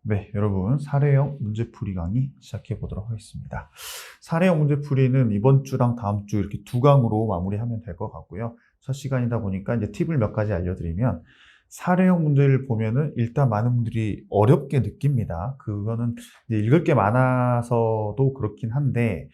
네, 여러분 사례형 문제풀이 강의 시작해 보도록 하겠습니다. 사례형 문제풀이는 이번 주랑 다음 주 이렇게 두 강으로 마무리하면 될 것 같고요. 첫 시간이다 보니까 이제 팁을 몇 가지 알려드리면 사례형 문제를 보면은 일단 많은 분들이 어렵게 느낍니다. 그거는 이제 읽을 게 많아서도 그렇긴 한데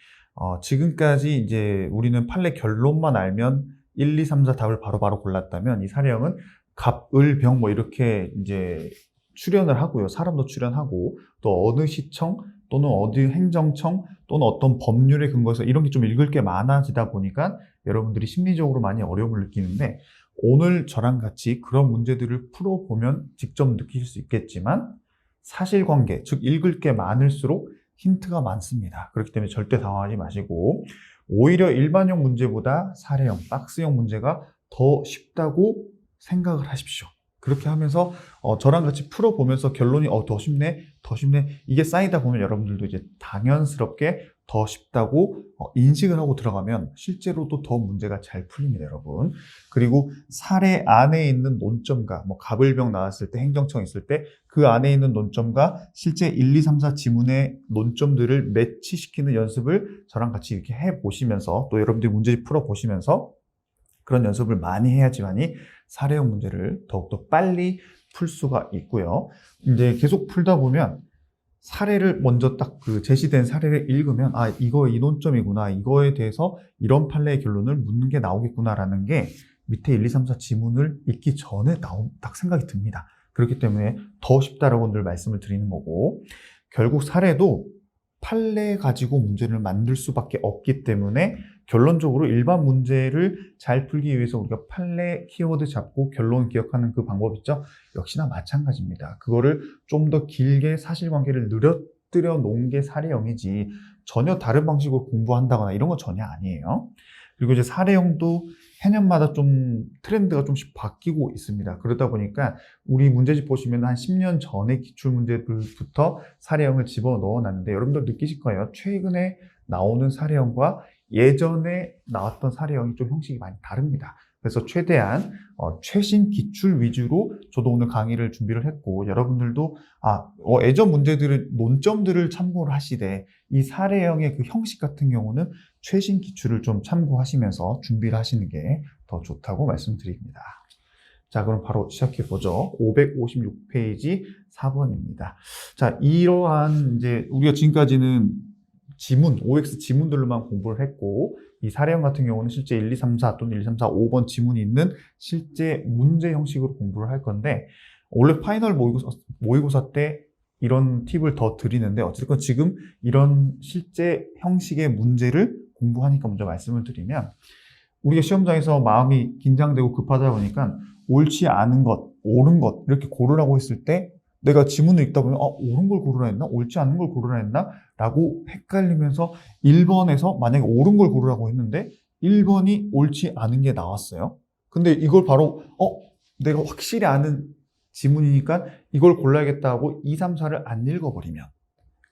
지금까지 이제 우리는 판례 결론만 알면 1, 2, 3, 4 답을 바로바로 골랐다면 이 사례형은 갑, 을, 병 뭐 이렇게 이제 출연을 하고요. 사람도 출연하고 또 어느 시청 또는 어디 행정청 또는 어떤 법률에 근거해서 이런 게 좀 읽을 게 많아지다 보니까 여러분들이 심리적으로 많이 어려움을 느끼는데 오늘 저랑 같이 그런 문제들을 풀어보면 직접 느끼실 수 있겠지만 사실관계, 즉 읽을 게 많을수록 힌트가 많습니다. 그렇기 때문에 절대 당황하지 마시고 오히려 일반형 문제보다 사례형, 박스형 문제가 더 쉽다고 생각을 하십시오. 그렇게 하면서 저랑 같이 풀어보면서 결론이 더 쉽네, 더 쉽네 이게 쌓이다 보면 여러분들도 이제 당연스럽게 더 쉽다고 인식을 하고 들어가면 실제로도 더 문제가 잘 풀립니다, 여러분. 그리고 사례 안에 있는 논점과 뭐 갑을병 나왔을 때 행정청 있을 때 그 안에 있는 논점과 실제 1, 2, 3, 4 지문의 논점들을 매치시키는 연습을 저랑 같이 이렇게 해보시면서 또 여러분들이 문제 풀어보시면서 그런 연습을 많이 해야지만이 사례형 문제를 더욱더 빨리 풀 수가 있고요. 이제 계속 풀다 보면 사례를 먼저 딱 그 제시된 사례를 읽으면 이거 이 논점이구나. 이거에 대해서 이런 판례의 결론을 묻는 게 나오겠구나라는 게 밑에 1, 2, 3, 4 지문을 읽기 전에 딱 생각이 듭니다. 그렇기 때문에 더 쉽다라고 늘 말씀을 드리는 거고 결국 사례도 판례 가지고 문제를 만들 수밖에 없기 때문에 결론적으로 일반 문제를 잘 풀기 위해서 우리가 판례 키워드 잡고 결론 기억하는 그 방법 있죠? 역시나 마찬가지입니다. 그거를 좀 더 길게 사실관계를 늘어뜨려 놓은 게 사례형이지 전혀 다른 방식으로 공부한다거나 이런 건 전혀 아니에요. 그리고 이제 사례형도 해년마다 좀 트렌드가 좀씩 바뀌고 있습니다. 그러다 보니까 우리 문제집 보시면 한 10년 전의 기출문제들부터 사례형을 집어넣어 놨는데 여러분들 느끼실 거예요. 최근에 나오는 사례형과 예전에 나왔던 사례형이 좀 형식이 많이 다릅니다. 그래서 최대한 최신 기출 위주로 저도 오늘 강의를 준비를 했고 여러분들도 예전 문제들은 논점들을 참고를 하시되 이 사례형의 그 형식 같은 경우는 최신 기출을 좀 참고하시면서 준비를 하시는 게 더 좋다고 말씀드립니다. 자, 그럼 바로 시작해 보죠. 556페이지 4번입니다. 자, 이러한 이제 우리가 지금까지는 지문, OX 지문들로만 공부를 했고 이 사례형 같은 경우는 실제 1, 2, 3, 4 또는 1, 2, 3, 4, 5번 지문이 있는 실제 문제 형식으로 공부를 할 건데 원래 파이널 모의고사 때 이런 팁을 더 드리는데 어쨌든 지금 이런 실제 형식의 문제를 공부하니까 먼저 말씀을 드리면 우리가 시험장에서 마음이 긴장되고 급하다 보니까 옳지 않은 것, 옳은 것 이렇게 고르라고 했을 때 내가 지문을 읽다 보면 옳은 걸 고르라 했나? 옳지 않은 걸 고르라 했나? 라고 헷갈리면서 1번에서 만약에 옳은 걸 고르라고 했는데 1번이 옳지 않은 게 나왔어요. 근데 이걸 바로 내가 확실히 아는 지문이니까 이걸 골라야겠다 하고 2, 3, 4를 안 읽어버리면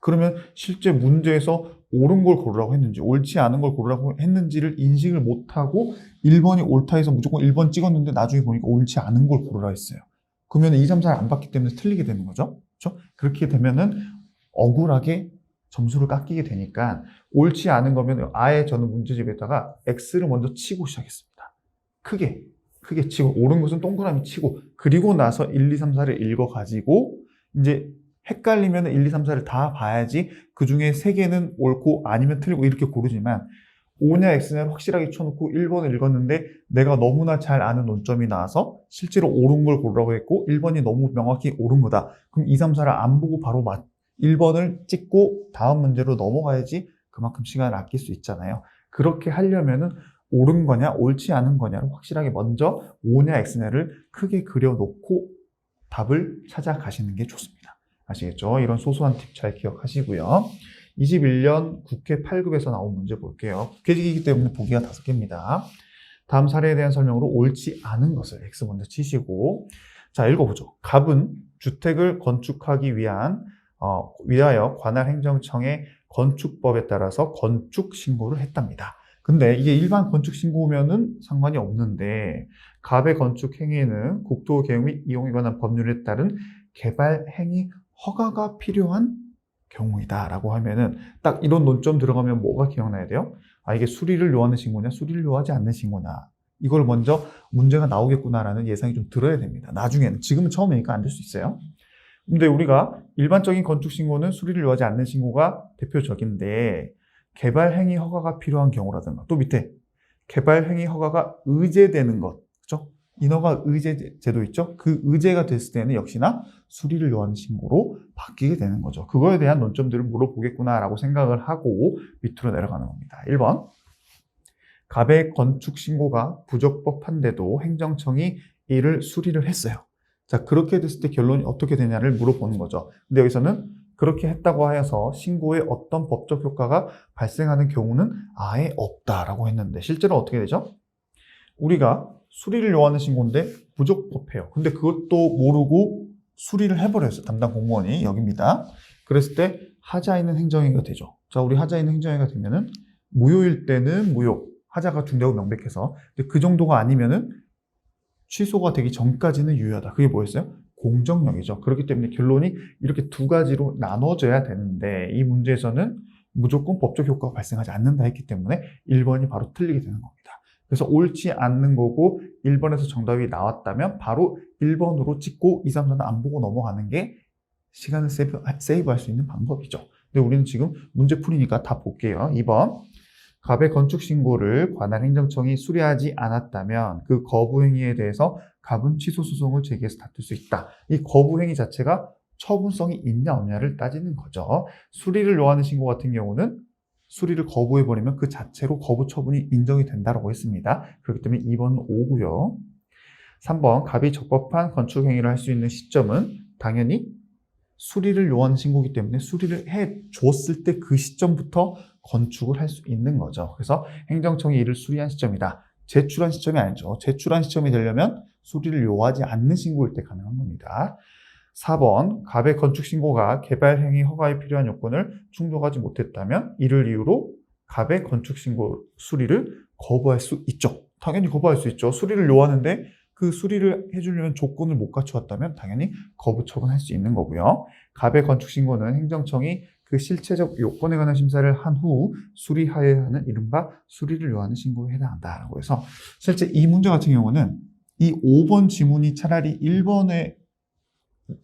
그러면 실제 문제에서 옳은 걸 고르라고 했는지 옳지 않은 걸 고르라고 했는지를 인식을 못하고 1번이 옳다 해서 무조건 1번 찍었는데 나중에 보니까 옳지 않은 걸 고르라 했어요. 그러면 2, 3, 4를 안 받기 때문에 틀리게 되는 거죠. 그렇죠? 그렇게 되면은 억울하게 점수를 깎이게 되니까 옳지 않은 거면 아예 저는 문제집에다가 X를 먼저 치고 시작했습니다. 크게 치고 옳은 것은 동그라미 치고 그리고 나서 1, 2, 3, 4를 읽어가지고 이제 헷갈리면 1, 2, 3, 4를 다 봐야지 그 중에 3개는 옳고 아니면 틀리고 이렇게 고르지만 O냐 X냐를 확실하게 쳐놓고 1번을 읽었는데 내가 너무나 잘 아는 논점이 나와서 실제로 옳은 걸 고르라고 했고 1번이 너무 명확히 옳은 거다. 그럼 2, 3, 4를 안 보고 바로 1번을 찍고 다음 문제로 넘어가야지 그만큼 시간을 아낄 수 있잖아요. 그렇게 하려면은 옳은 거냐 옳지 않은 거냐를 확실하게 먼저 O냐 X냐를 크게 그려놓고 답을 찾아가시는 게 좋습니다. 아시겠죠? 이런 소소한 팁 잘 기억하시고요. 21년 국회 8급에서 나온 문제 볼게요. 국회직이기 때문에 보기가 5개입니다. 다음 사례에 대한 설명으로 옳지 않은 것을 X 먼저 치시고 자, 읽어보죠. 갑은 주택을 건축하기 위하여 관할 행정청의 건축법에 따라서 건축 신고를 했답니다. 근데 이게 일반 건축 신고면은 상관이 없는데 갑의 건축 행위는 국토 개혁 및 이용에 관한 법률에 따른 개발 행위 허가가 필요한 경우이다 라고 하면은 딱 이런 논점 들어가면 뭐가 기억나야 돼요? 아, 이게 수리를 요하는 신고냐, 수리를 요하지 않는 신고냐. 이걸 먼저 문제가 나오겠구나라는 예상이 좀 들어야 됩니다. 나중에는. 지금은 처음이니까 안 될 수 있어요. 근데 우리가 일반적인 건축신고는 수리를 요하지 않는 신고가 대표적인데, 개발행위 허가가 필요한 경우라든가, 또 밑에 개발행위 허가가 의제되는 것, 그죠? 인허가 의제 제도 있죠? 그 의제가 됐을 때는 역시나 수리를 요하는 신고로 바뀌게 되는 거죠. 그거에 대한 논점들을 물어보겠구나라고 생각을 하고 밑으로 내려가는 겁니다. 1번. 갑의 건축 신고가 부적법한데도 행정청이 이를 수리를 했어요. 자, 그렇게 됐을 때 결론이 어떻게 되냐를 물어보는 거죠. 근데 여기서는 그렇게 했다고 하여서 신고에 어떤 법적 효과가 발생하는 경우는 아예 없다라고 했는데, 실제로 어떻게 되죠? 우리가 수리를 요하는 신고인데 부적법해요. 근데 그것도 모르고 수리를 해버렸어요. 담당 공무원이. 여기입니다. 그랬을 때 하자 있는 행정행위가 되죠. 자, 우리 하자 있는 행정행위가 되면은 무효일 때는 무효. 하자가 중대하고 명백해서. 근데 그 정도가 아니면은 취소가 되기 전까지는 유효하다. 그게 뭐였어요? 공정력이죠. 그렇기 때문에 결론이 이렇게 두 가지로 나눠져야 되는데, 이 문제에서는 무조건 법적 효과가 발생하지 않는다 했기 때문에 1번이 바로 틀리게 되는 겁니다. 그래서 옳지 않는 거고 1번에서 정답이 나왔다면 바로 1번으로 찍고 2, 3, 4는 안 보고 넘어가는 게 시간을 세이브할 수 있는 방법이죠. 근데 우리는 지금 문제 풀이니까 다 볼게요. 2번. 갑의 건축신고를 관할 행정청이 수리하지 않았다면 그 거부행위에 대해서 갑은 취소소송을 제기해서 다툴 수 있다. 이 거부행위 자체가 처분성이 있냐 없냐를 따지는 거죠. 수리를 요하는 신고 같은 경우는 수리를 거부해버리면 그 자체로 거부 처분이 인정이 된다고 했습니다. 그렇기 때문에 2번은 5고요. 3번. 갑이 적법한 건축행위를 할 수 있는 시점은 당연히 수리를 요하는 신고이기 때문에 수리를 해줬을 때 그 시점부터 건축을 할 수 있는 거죠. 그래서 행정청이 이를 수리한 시점이다. 제출한 시점이 아니죠. 제출한 시점이 되려면 수리를 요하지 않는 신고일 때 가능한 겁니다. 4번. 갑의 건축신고가 개발행위 허가에 필요한 요건을 충족하지 못했다면 이를 이유로 갑의 건축신고 수리를 거부할 수 있죠. 당연히 거부할 수 있죠. 수리를 요하는데 그 수리를 해주려면 조건을 못 갖추었다면 당연히 거부 처분할 수 있는 거고요. 갑의 건축신고는 행정청이 그 실체적 요건에 관한 심사를 한 후 수리하여야 하는 이른바 수리를 요하는 신고에 해당한다라고 해서, 실제 이 문제 같은 경우는 이 5번 지문이 차라리 1번에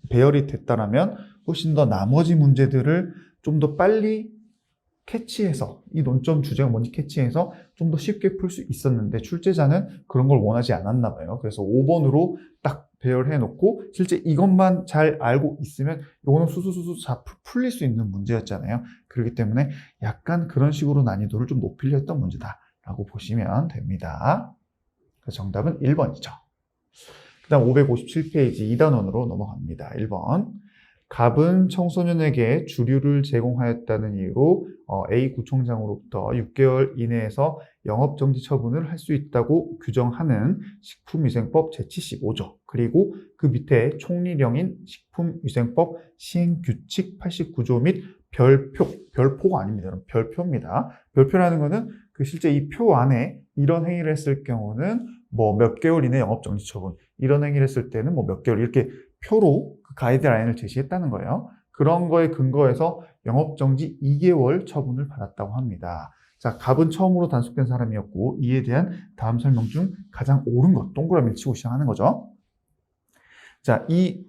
배열이 됐다라면 훨씬 더 나머지 문제들을 좀 더 빨리 캐치해서, 이 논점 주제가 뭔지 캐치해서 좀 더 쉽게 풀 수 있었는데 출제자는 그런 걸 원하지 않았나 봐요. 그래서 5번으로 딱 배열해 놓고 실제 이것만 잘 알고 있으면 이거는 수수수수 잘 풀릴 수 있는 문제였잖아요. 그렇기 때문에 약간 그런 식으로 난이도를 좀 높이려 했던 문제다라고 보시면 됩니다. 그래서 정답은 1번이죠. 그 다음 557페이지 2단원으로 넘어갑니다. 1번. 갑은 청소년에게 주류를 제공하였다는 이유로 A 구청장으로부터 6개월 이내에서 영업정지 처분을 할 수 있다고 규정하는 식품위생법 제75조, 그리고 그 밑에 총리령인 식품위생법 시행규칙 89조 및 별표가 아닙니다. 별표입니다. 별표라는 거는 그 실제 이 표 안에 이런 행위를 했을 경우는 뭐 몇 개월 이내 영업정지 처분, 이런 행위를 했을 때는 뭐 몇 개월, 이렇게 표로 그 가이드라인을 제시했다는 거예요. 그런 거에 근거해서 영업정지 2개월 처분을 받았다고 합니다. 자, 갑은 처음으로 단속된 사람이었고 이에 대한 다음 설명 중 가장 옳은 것, 동그라미를 치고 시작하는 거죠. 자, 이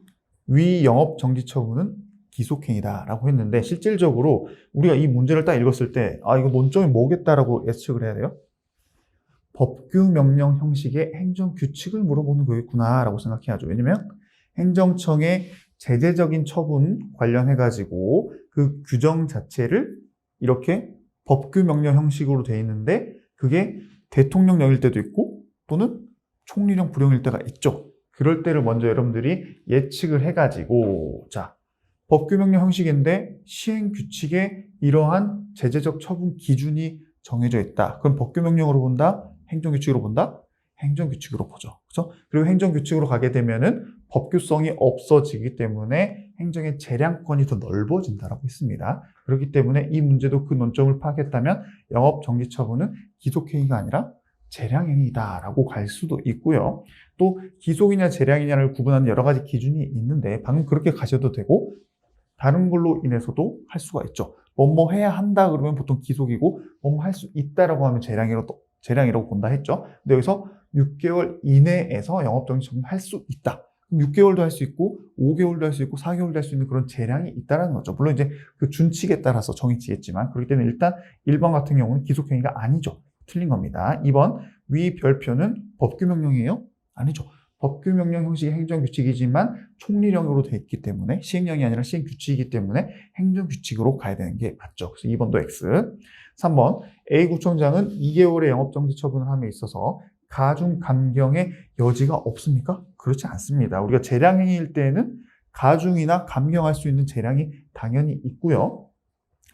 위 영업정지 처분은 기속행위다라고 했는데, 실질적으로 우리가 이 문제를 딱 읽었을 때 아, 이거 논점이 뭐겠다라고 예측을 해야 돼요? 법규 명령 형식의 행정규칙을 물어보는 거겠구나라고 생각해야죠. 왜냐면 행정청의 제재적인 처분 관련해가지고 그 규정 자체를 이렇게 법규 명령 형식으로 돼 있는데 그게 대통령령일 때도 있고 또는 총리령 불령일 때가 있죠. 그럴 때를 먼저 여러분들이 예측을 해가지고, 자, 법규 명령 형식인데 시행 규칙에 이러한 제재적 처분 기준이 정해져 있다. 그럼 법규 명령으로 본다? 행정규칙으로 본다? 행정규칙으로 보죠. 그렇죠? 그리고 행정규칙으로 가게 되면은 법규성이 없어지기 때문에 행정의 재량권이 더 넓어진다라고 했습니다. 그렇기 때문에 이 문제도 그 논점을 파악했다면 영업정지 처분은 기속행위가 아니라 재량행위다라고 갈 수도 있고요. 또 기속이냐 재량이냐를 구분하는 여러 가지 기준이 있는데 방금 그렇게 가셔도 되고, 다른 걸로 인해서도 할 수가 있죠. 뭐뭐 해야 한다 그러면 보통 기속이고 뭐뭐 할 수 있다라고 하면 재량이라고 본다 했죠. 근데 여기서 6개월 이내에서 영업정지 처분을 할 수 있다. 그럼 6개월도 할 수 있고 5개월도 할 수 있고 4개월도 할 수 있는 그런 재량이 있다는 거죠. 물론 이제 그 준칙에 따라서 정해지겠지만 그렇기 때문에 일단 1번 같은 경우는 기속행위가 아니죠. 틀린 겁니다. 2번 위 별표는 법규명령이에요? 아니죠. 법규명령 형식의 행정규칙이지만 총리령으로 되어 있기 때문에 시행령이 아니라 시행규칙이기 때문에 행정규칙으로 가야 되는 게 맞죠. 그래서 2번도 X. 3번 A구청장은 2개월의 영업정지 처분을 함에 있어서 가중 감경의 여지가 없습니까? 그렇지 않습니다. 우리가 재량행위일 때에는 가중이나 감경할 수 있는 재량이 당연히 있고요.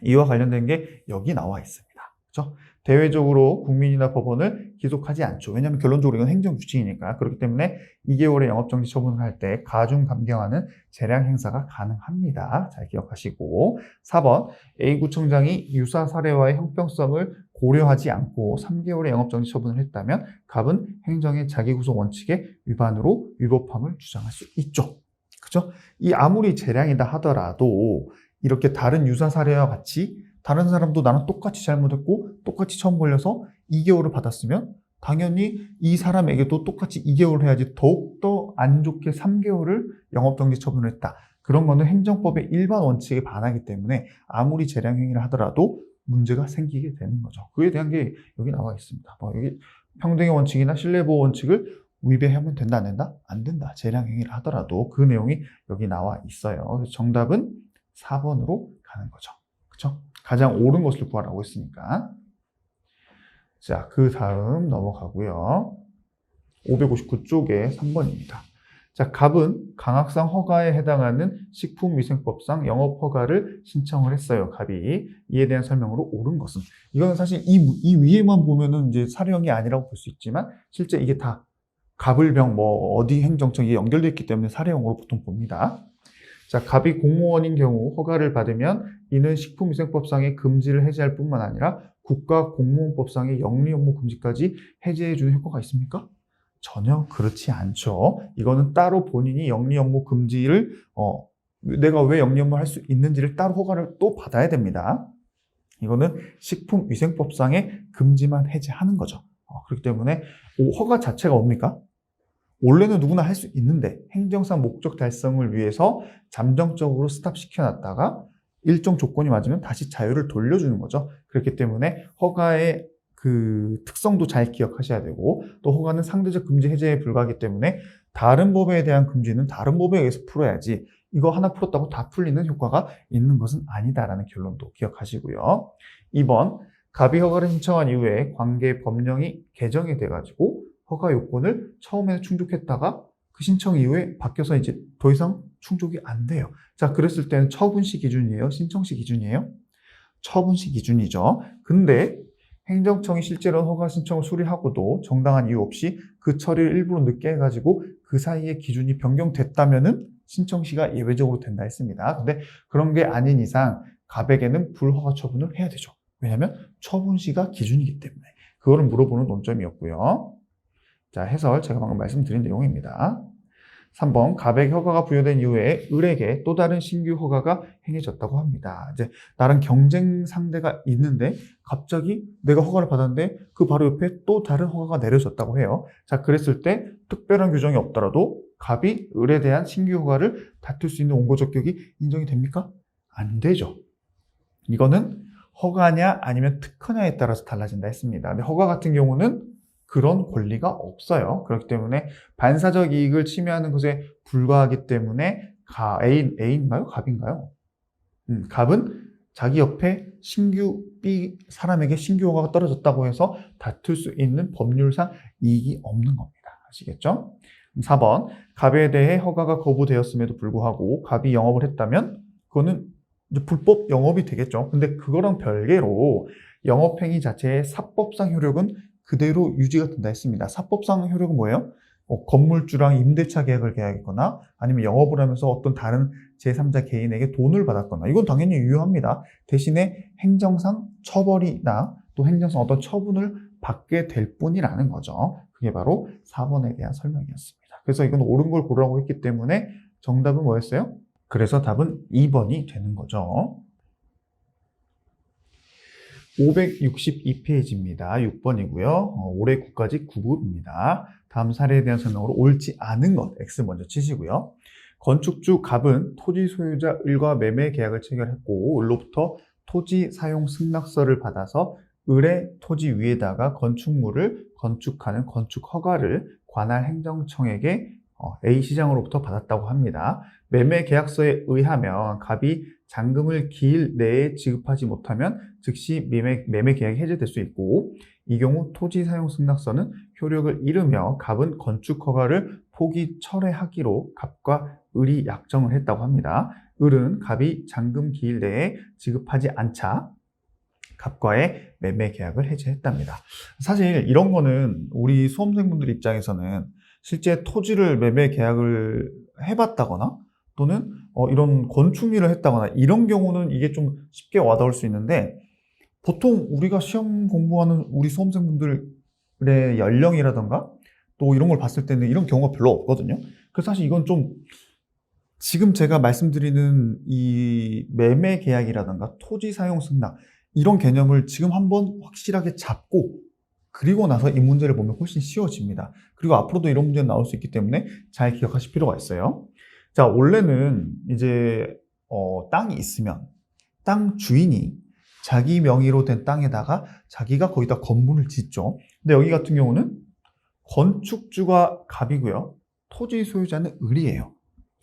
이와 관련된 게 여기 나와 있습니다. 그렇죠? 대외적으로 국민이나 법원을 기속하지 않죠. 왜냐하면 결론적으로 이건 행정규칙이니까. 그렇기 때문에 2개월의 영업정지 처분을 할 때 가중 감경하는 재량 행사가 가능합니다. 잘 기억하시고 4번 A구청장이 유사 사례와의 형평성을 고려하지 않고 3개월의 영업정지 처분을 했다면 갑은 행정의 자기구속 원칙의 위반으로 위법함을 주장할 수 있죠. 그렇죠? 이 아무리 재량이다 하더라도 이렇게 다른 유사 사례와 같이 다른 사람도 나는 똑같이 잘못했고 똑같이 처음 걸려서 2개월을 받았으면 당연히 이 사람에게도 똑같이 2개월을 해야지 더욱더 안 좋게 3개월을 영업정지 처분을 했다. 그런 거는 행정법의 일반 원칙에 반하기 때문에 아무리 재량행위를 하더라도 문제가 생기게 되는 거죠. 그에 대한 게 여기 나와 있습니다. 여기 평등의 원칙이나 신뢰보호 원칙을 위배하면 된다, 안 된다? 안 된다. 재량행위를 하더라도 그 내용이 여기 나와 있어요. 그래서 정답은 4번으로 가는 거죠. 그렇죠? 가장 옳은 것을 구하라고 했으니까. 자, 그 다음 넘어가고요. 559쪽에 3번입니다. 자, 갑은 강학상 허가에 해당하는 식품위생법상 영업허가를 신청을 했어요. 갑이. 이에 대한 설명으로 옳은 것은. 이거는 사실 이 위에만 보면은 이제 사례형이 아니라고 볼 수 있지만 실제 이게 다 갑을병 어디 행정청이 연결되어 있기 때문에 사례형으로 보통 봅니다. 자, 갑이 공무원인 경우 허가를 받으면 이는 식품위생법상의 금지를 해제할 뿐만 아니라 국가공무원법상의 영리업무 금지까지 해제해주는 효과가 있습니까? 전혀 그렇지 않죠. 이거는 따로 본인이 영리업무 금지를 내가 왜 영리업무를 할 수 있는지를 따로 허가를 또 받아야 됩니다. 이거는 식품위생법상의 금지만 해제하는 거죠. 그렇기 때문에 허가 자체가 뭡니까? 원래는 누구나 할 수 있는데 행정상 목적 달성을 위해서 잠정적으로 스탑시켜놨다가 일정 조건이 맞으면 다시 자유를 돌려주는 거죠. 그렇기 때문에 허가의 그 특성도 잘 기억하셔야 되고 또 허가는 상대적 금지 해제에 불과하기 때문에 다른 법에 대한 금지는 다른 법에 의해서 풀어야지 이거 하나 풀었다고 다 풀리는 효과가 있는 것은 아니다라는 결론도 기억하시고요. 2번 갑이 허가를 신청한 이후에 관계 법령이 개정이 돼가지고 허가 요건을 처음에는 충족했다가 그 신청 이후에 바뀌어서 이제 더 이상 충족이 안 돼요. 자, 그랬을 때는 처분시 기준이에요? 신청시 기준이에요? 처분시 기준이죠. 근데 행정청이 실제로 허가 신청을 수리하고도 정당한 이유 없이 그 처리를 일부러 늦게 해가지고 그 사이에 기준이 변경됐다면은 신청시가 예외적으로 된다 했습니다. 근데 그런 게 아닌 이상 갑에게는 불허가 처분을 해야 되죠. 왜냐하면 처분시가 기준이기 때문에. 그거를 물어보는 논점이었고요. 자, 해설 제가 방금 말씀드린 내용입니다. 3번 갑에게 허가가 부여된 이후에 을에게 또 다른 신규 허가가 행해졌다고 합니다. 이제 나랑 경쟁 상대가 있는데 갑자기 내가 허가를 받았는데 그 바로 옆에 또 다른 허가가 내려졌다고 해요. 자, 그랬을 때 특별한 규정이 없더라도 갑이 을에 대한 신규 허가를 다툴 수 있는 원고적격이 인정이 됩니까? 안 되죠. 이거는 허가냐 아니면 특허냐에 따라서 달라진다 했습니다. 근데 허가 같은 경우는 그런 권리가 없어요. 그렇기 때문에 반사적 이익을 침해하는 것에 불과하기 때문에 A인가요? 갑인가요? 갑은 자기 옆에 신규 B 사람에게 신규 허가가 떨어졌다고 해서 다툴 수 있는 법률상 이익이 없는 겁니다. 아시겠죠? 4번 갑에 대해 허가가 거부되었음에도 불구하고 갑이 영업을 했다면 그거는 이제 불법 영업이 되겠죠. 근데 그거랑 별개로 영업행위 자체의 사법상 효력은 그대로 유지가 된다 했습니다. 사법상 효력은 뭐예요? 건물주랑 임대차 계약을 계약했거나 아니면 영업을 하면서 어떤 다른 제3자 개인에게 돈을 받았거나 이건 당연히 유효합니다. 대신에 행정상 처벌이나 또 행정상 어떤 처분을 받게 될 뿐이라는 거죠. 그게 바로 4번에 대한 설명이었습니다. 그래서 이건 옳은 걸 고르라고 했기 때문에 정답은 뭐였어요? 그래서 답은 2번이 되는 거죠. 562페이지입니다. 6번이고요. 올해 국가직 9급입니다. 다음 사례에 대한 설명으로 옳지 않은 것 X 먼저 치시고요. 건축주 갑은 토지 소유자 을과 매매 계약을 체결했고 을로부터 토지 사용 승낙서를 받아서 을의 토지 위에다가 건축물을 건축하는 건축 허가를 관할 행정청에게 A시장으로부터 받았다고 합니다. 매매 계약서에 의하면 갑이 잔금을 기일 내에 지급하지 못하면 즉시 매매 계약이 해제될 수 있고, 이 경우 토지 사용 승낙서는 효력을 잃으며 갑은 건축 허가를 포기 철회하기로 갑과 을이 약정을 했다고 합니다. 을은 갑이 잔금 기일 내에 지급하지 않자 갑과의 매매 계약을 해제했답니다. 사실 이런 거는 우리 수험생분들 입장에서는 실제 토지를 매매 계약을 해봤다거나 또는 이런 건축 일을 했다거나 이런 경우는 이게 좀 쉽게 와닿을 수 있는데, 보통 우리가 시험 공부하는 우리 수험생분들의 연령이라던가 또 이런 걸 봤을 때는 이런 경우가 별로 없거든요. 그래서 사실 이건 좀 지금 제가 말씀드리는 이 매매 계약이라던가 토지 사용 승낙 이런 개념을 지금 한번 확실하게 잡고 그리고 나서 이 문제를 보면 훨씬 쉬워집니다. 그리고 앞으로도 이런 문제는 나올 수 있기 때문에 잘 기억하실 필요가 있어요. 자, 원래는 이제 땅이 있으면 땅 주인이 자기 명의로 된 땅에다가 자기가 거기다 건물을 짓죠. 근데 여기 같은 경우는 건축주가 갑이고요. 토지 소유자는 을이에요.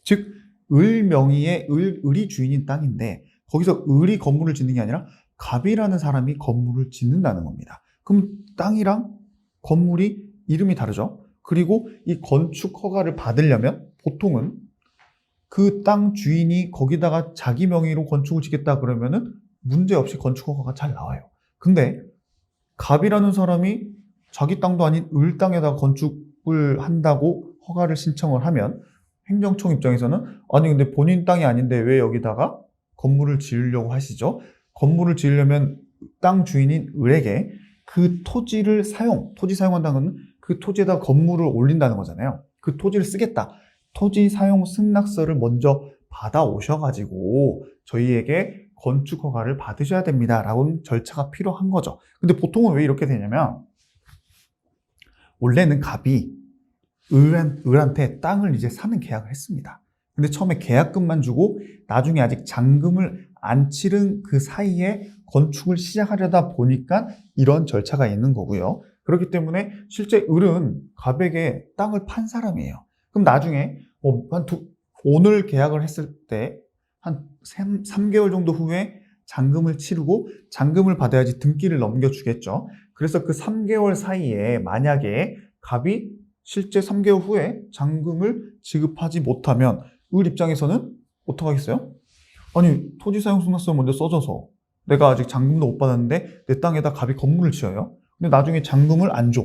즉, 을 명의의 을이 주인인 땅인데 거기서 을이 건물을 짓는 게 아니라 갑이라는 사람이 건물을 짓는다는 겁니다. 그럼 땅이랑 건물이 이름이 다르죠. 그리고 이 건축 허가를 받으려면 보통은 그 땅 주인이 거기다가 자기 명의로 건축을 짓겠다 그러면은 문제없이 건축 허가가 잘 나와요. 근데 갑이라는 사람이 자기 땅도 아닌 을 땅에다가 건축을 한다고 허가를 신청을 하면 행정청 입장에서는 아니 근데 본인 땅이 아닌데 왜 여기다가 건물을 지으려고 하시죠? 건물을 지으려면 땅 주인인 을에게 그 토지 사용한다는 건 그 토지에다 건물을 올린다는 거잖아요. 그 토지를 쓰겠다. 토지 사용 승낙서를 먼저 받아오셔가지고 저희에게 건축 허가를 받으셔야 됩니다. 라는 절차가 필요한 거죠. 근데 보통은 왜 이렇게 되냐면 원래는 갑이 을한테 땅을 이제 사는 계약을 했습니다. 근데 처음에 계약금만 주고 나중에 아직 잔금을 안 치른 그 사이에 건축을 시작하려다 보니까 이런 절차가 있는 거고요. 그렇기 때문에 실제 을은 갑에게 땅을 판 사람이에요. 그럼 나중에 오늘 계약을 했을 때 한 3개월 정도 후에 잔금을 치르고 잔금을 받아야지 등기를 넘겨주겠죠. 그래서 그 3개월 사이에 만약에 갑이 실제 3개월 후에 잔금을 지급하지 못하면 을 입장에서는 어떡하겠어요? 아니 토지 사용 승낙서 먼저 써줘서 내가 아직 잔금도 못 받았는데 내 땅에다 갑이 건물을 지어요. 근데 나중에 잔금을 안 줘.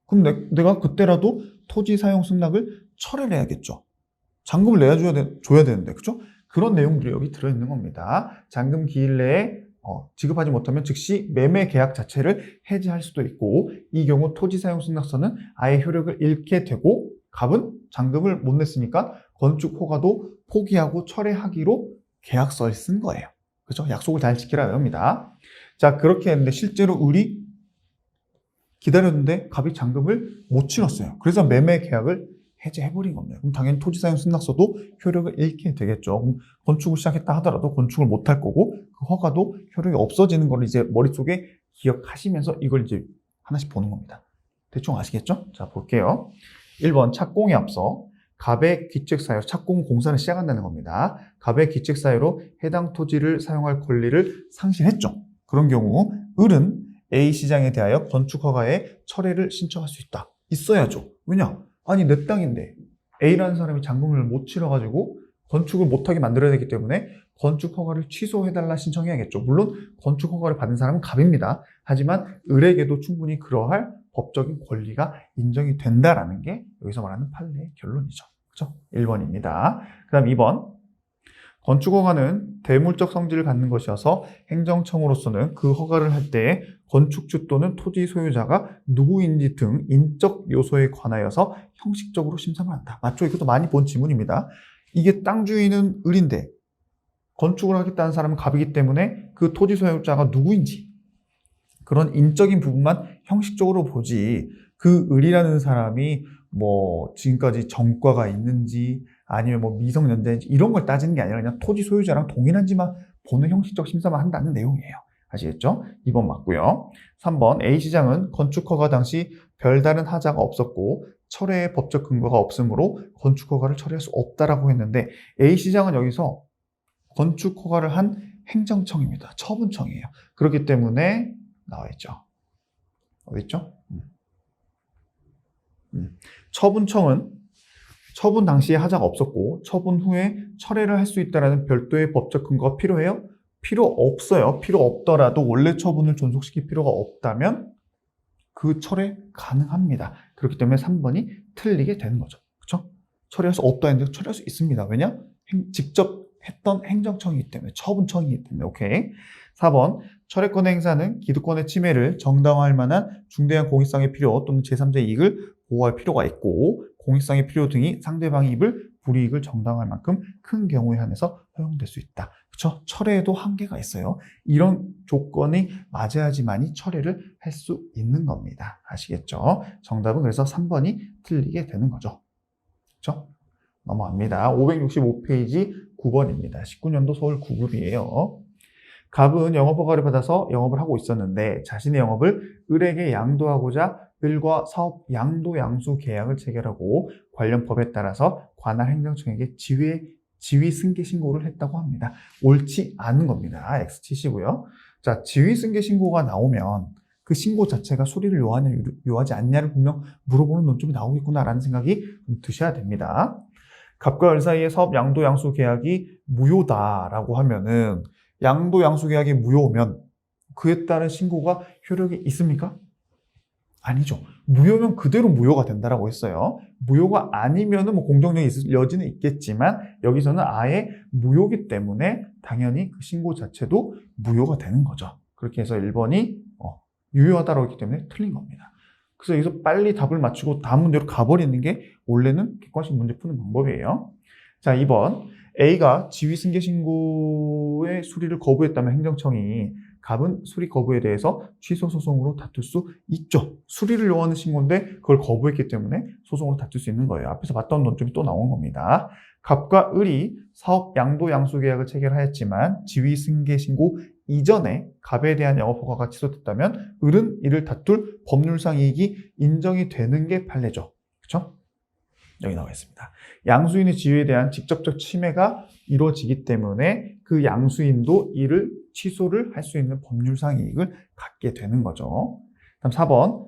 그럼 내가 그때라도 토지 사용 승낙을 철회를 해야겠죠. 잔금을 줘야 되는데, 그죠? 그런 내용들이 여기 들어있는 겁니다. 잔금 기일 내에 지급하지 못하면 즉시 매매 계약 자체를 해지할 수도 있고, 이 경우 토지 사용 승낙서는 아예 효력을 잃게 되고, 갑은 잔금을 못 냈으니까 건축 허가도 포기하고 철회하기로 계약서를 쓴 거예요. 그죠? 약속을 잘 지키라 합니다. 자, 그렇게 했는데 실제로 을이 기다렸는데 갑이 잔금을 못 치렀어요. 그래서 매매 계약을 해제해버린 겁니다. 그럼 당연히 토지 사용 승낙서도 효력을 잃게 되겠죠. 그럼 건축을 시작했다 하더라도 건축을 못할 거고 그 허가도 효력이 없어지는 걸 이제 머릿속에 기억하시면서 이걸 이제 하나씩 보는 겁니다. 대충 아시겠죠? 자, 볼게요. 1번 착공에 앞서 갑의 귀책사유, 착공 공사를 시작한다는 겁니다. 갑의 귀책사유로 해당 토지를 사용할 권리를 상실했죠. 그런 경우 을은 A시장에 대하여 건축허가의 철회를 신청할 수 있다. 있어야죠. 왜냐? 아니 내 땅인데 A라는 사람이 잔금을 못 치러가지고 건축을 못하게 만들어야 되기 때문에 건축허가를 취소해달라 신청해야겠죠. 물론 건축허가를 받은 사람은 갑입니다. 하지만 을에게도 충분히 그러할 법적인 권리가 인정이 된다라는 게 여기서 말하는 판례의 결론이죠. 그렇죠? 1번입니다. 그 다음 2번. 건축허가는 대물적 성질을 갖는 것이어서 행정청으로서는 그 허가를 할 때에 건축주 또는 토지 소유자가 누구인지 등 인적 요소에 관하여서 형식적으로 심사를 한다. 맞죠? 이것도 많이 본 지문입니다. 이게 땅 주인은 을인데 건축을 하겠다는 사람은 갑이기 때문에 그 토지 소유자가 누구인지 그런 인적인 부분만 형식적으로 보지 그 을이라는 사람이 뭐 지금까지 전과가 있는지 아니면 뭐 미성년자인지 이런 걸 따지는 게 아니라 그냥 토지 소유자랑 동일한지만 보는 형식적 심사만 한다는 내용이에요. 아시겠죠? 2번 맞고요. 3번 A시장은 건축 허가 당시 별다른 하자가 없었고 철회의 법적 근거가 없으므로 건축 허가를 철회할 수 없다라고 했는데 A시장은 여기서 건축 허가를 한 행정청입니다. 처분청이에요. 그렇기 때문에 나와 있죠. 어디 있죠? 처분청은 처분 당시에 하자가 없었고 처분 후에 철회를 할 수 있다는 별도의 법적 근거가 필요해요? 필요 없어요. 필요 없더라도 원래 처분을 존속시킬 필요가 없다면 그 철회 가능합니다. 그렇기 때문에 3번이 틀리게 되는 거죠. 그렇죠? 철회할 수 없다 했는데 철회할 수 있습니다. 왜냐? 직접 했던 행정청이기 때문에, 처분청이기 때문에. 오케이. 4번 철회권의 행사는 기득권의 침해를 정당화할 만한 중대한 공익상의 필요 또는 제3자의 이익을 보호할 필요가 있고 공익상의 필요 등이 상대방의 입을 불이익을 정당화할 만큼 큰 경우에 한해서 허용될 수 있다. 그렇죠? 철회에도 한계가 있어요. 이런 조건이 맞아야지만이 철회를 할 수 있는 겁니다. 아시겠죠? 정답은 그래서 3번이 틀리게 되는 거죠. 그렇죠? 넘어갑니다. 565페이지 9번입니다. 19년도 서울 9급이에요. 갑은 영업허가를 받아서 영업을 하고 있었는데 자신의 영업을 을에게 양도하고자 을과 사업 양도 양수 계약을 체결하고 관련 법에 따라서 관할 행정청에게 지위 승계 신고를 했다고 합니다. 옳지 않은 겁니다. X 치시고요. 자, 지위 승계 신고가 나오면 그 신고 자체가 수리를 요하냐 요하지 않냐를 분명 물어보는 논점이 나오겠구나라는 생각이 좀 드셔야 됩니다. 갑과 을 사이의 사업 양도 양수 계약이 무효다라고 하면은 양도 양수 계약이 무효면 그에 따른 신고가 효력이 있습니까? 아니죠. 무효면 그대로 무효가 된다라고 했어요. 무효가 아니면은 뭐 공정력이 있을 여지는 있겠지만 여기서는 아예 무효기 때문에 당연히 그 신고 자체도 무효가 되는 거죠. 그렇게 해서 1번이 유효하다라고 했기 때문에 틀린 겁니다. 그래서 여기서 빨리 답을 맞추고 다음 문제로 가버리는 게 원래는 객관식 문제 푸는 방법이에요. 자, 2번. A가 지위 승계 신고의 수리를 거부했다면 행정청이 갑은 수리 거부에 대해서 취소 소송으로 다툴 수 있죠. 수리를 요하는 신고인데 그걸 거부했기 때문에 소송으로 다툴 수 있는 거예요. 앞에서 봤던 논점이 또 나온 겁니다. 갑과 을이 사업 양도 양수 계약을 체결하였지만 지위 승계 신고 이전에 갑에 대한 영업허가가 취소됐다면 을은 이를 다툴 법률상 이익이 인정이 되는 게 판례죠. 그렇죠? 여기 나와 있습니다. 양수인의 지위에 대한 직접적 침해가 이루어지기 때문에 그 양수인도 이를 취소를 할 수 있는 법률상 이익을 갖게 되는 거죠. 다음 4번.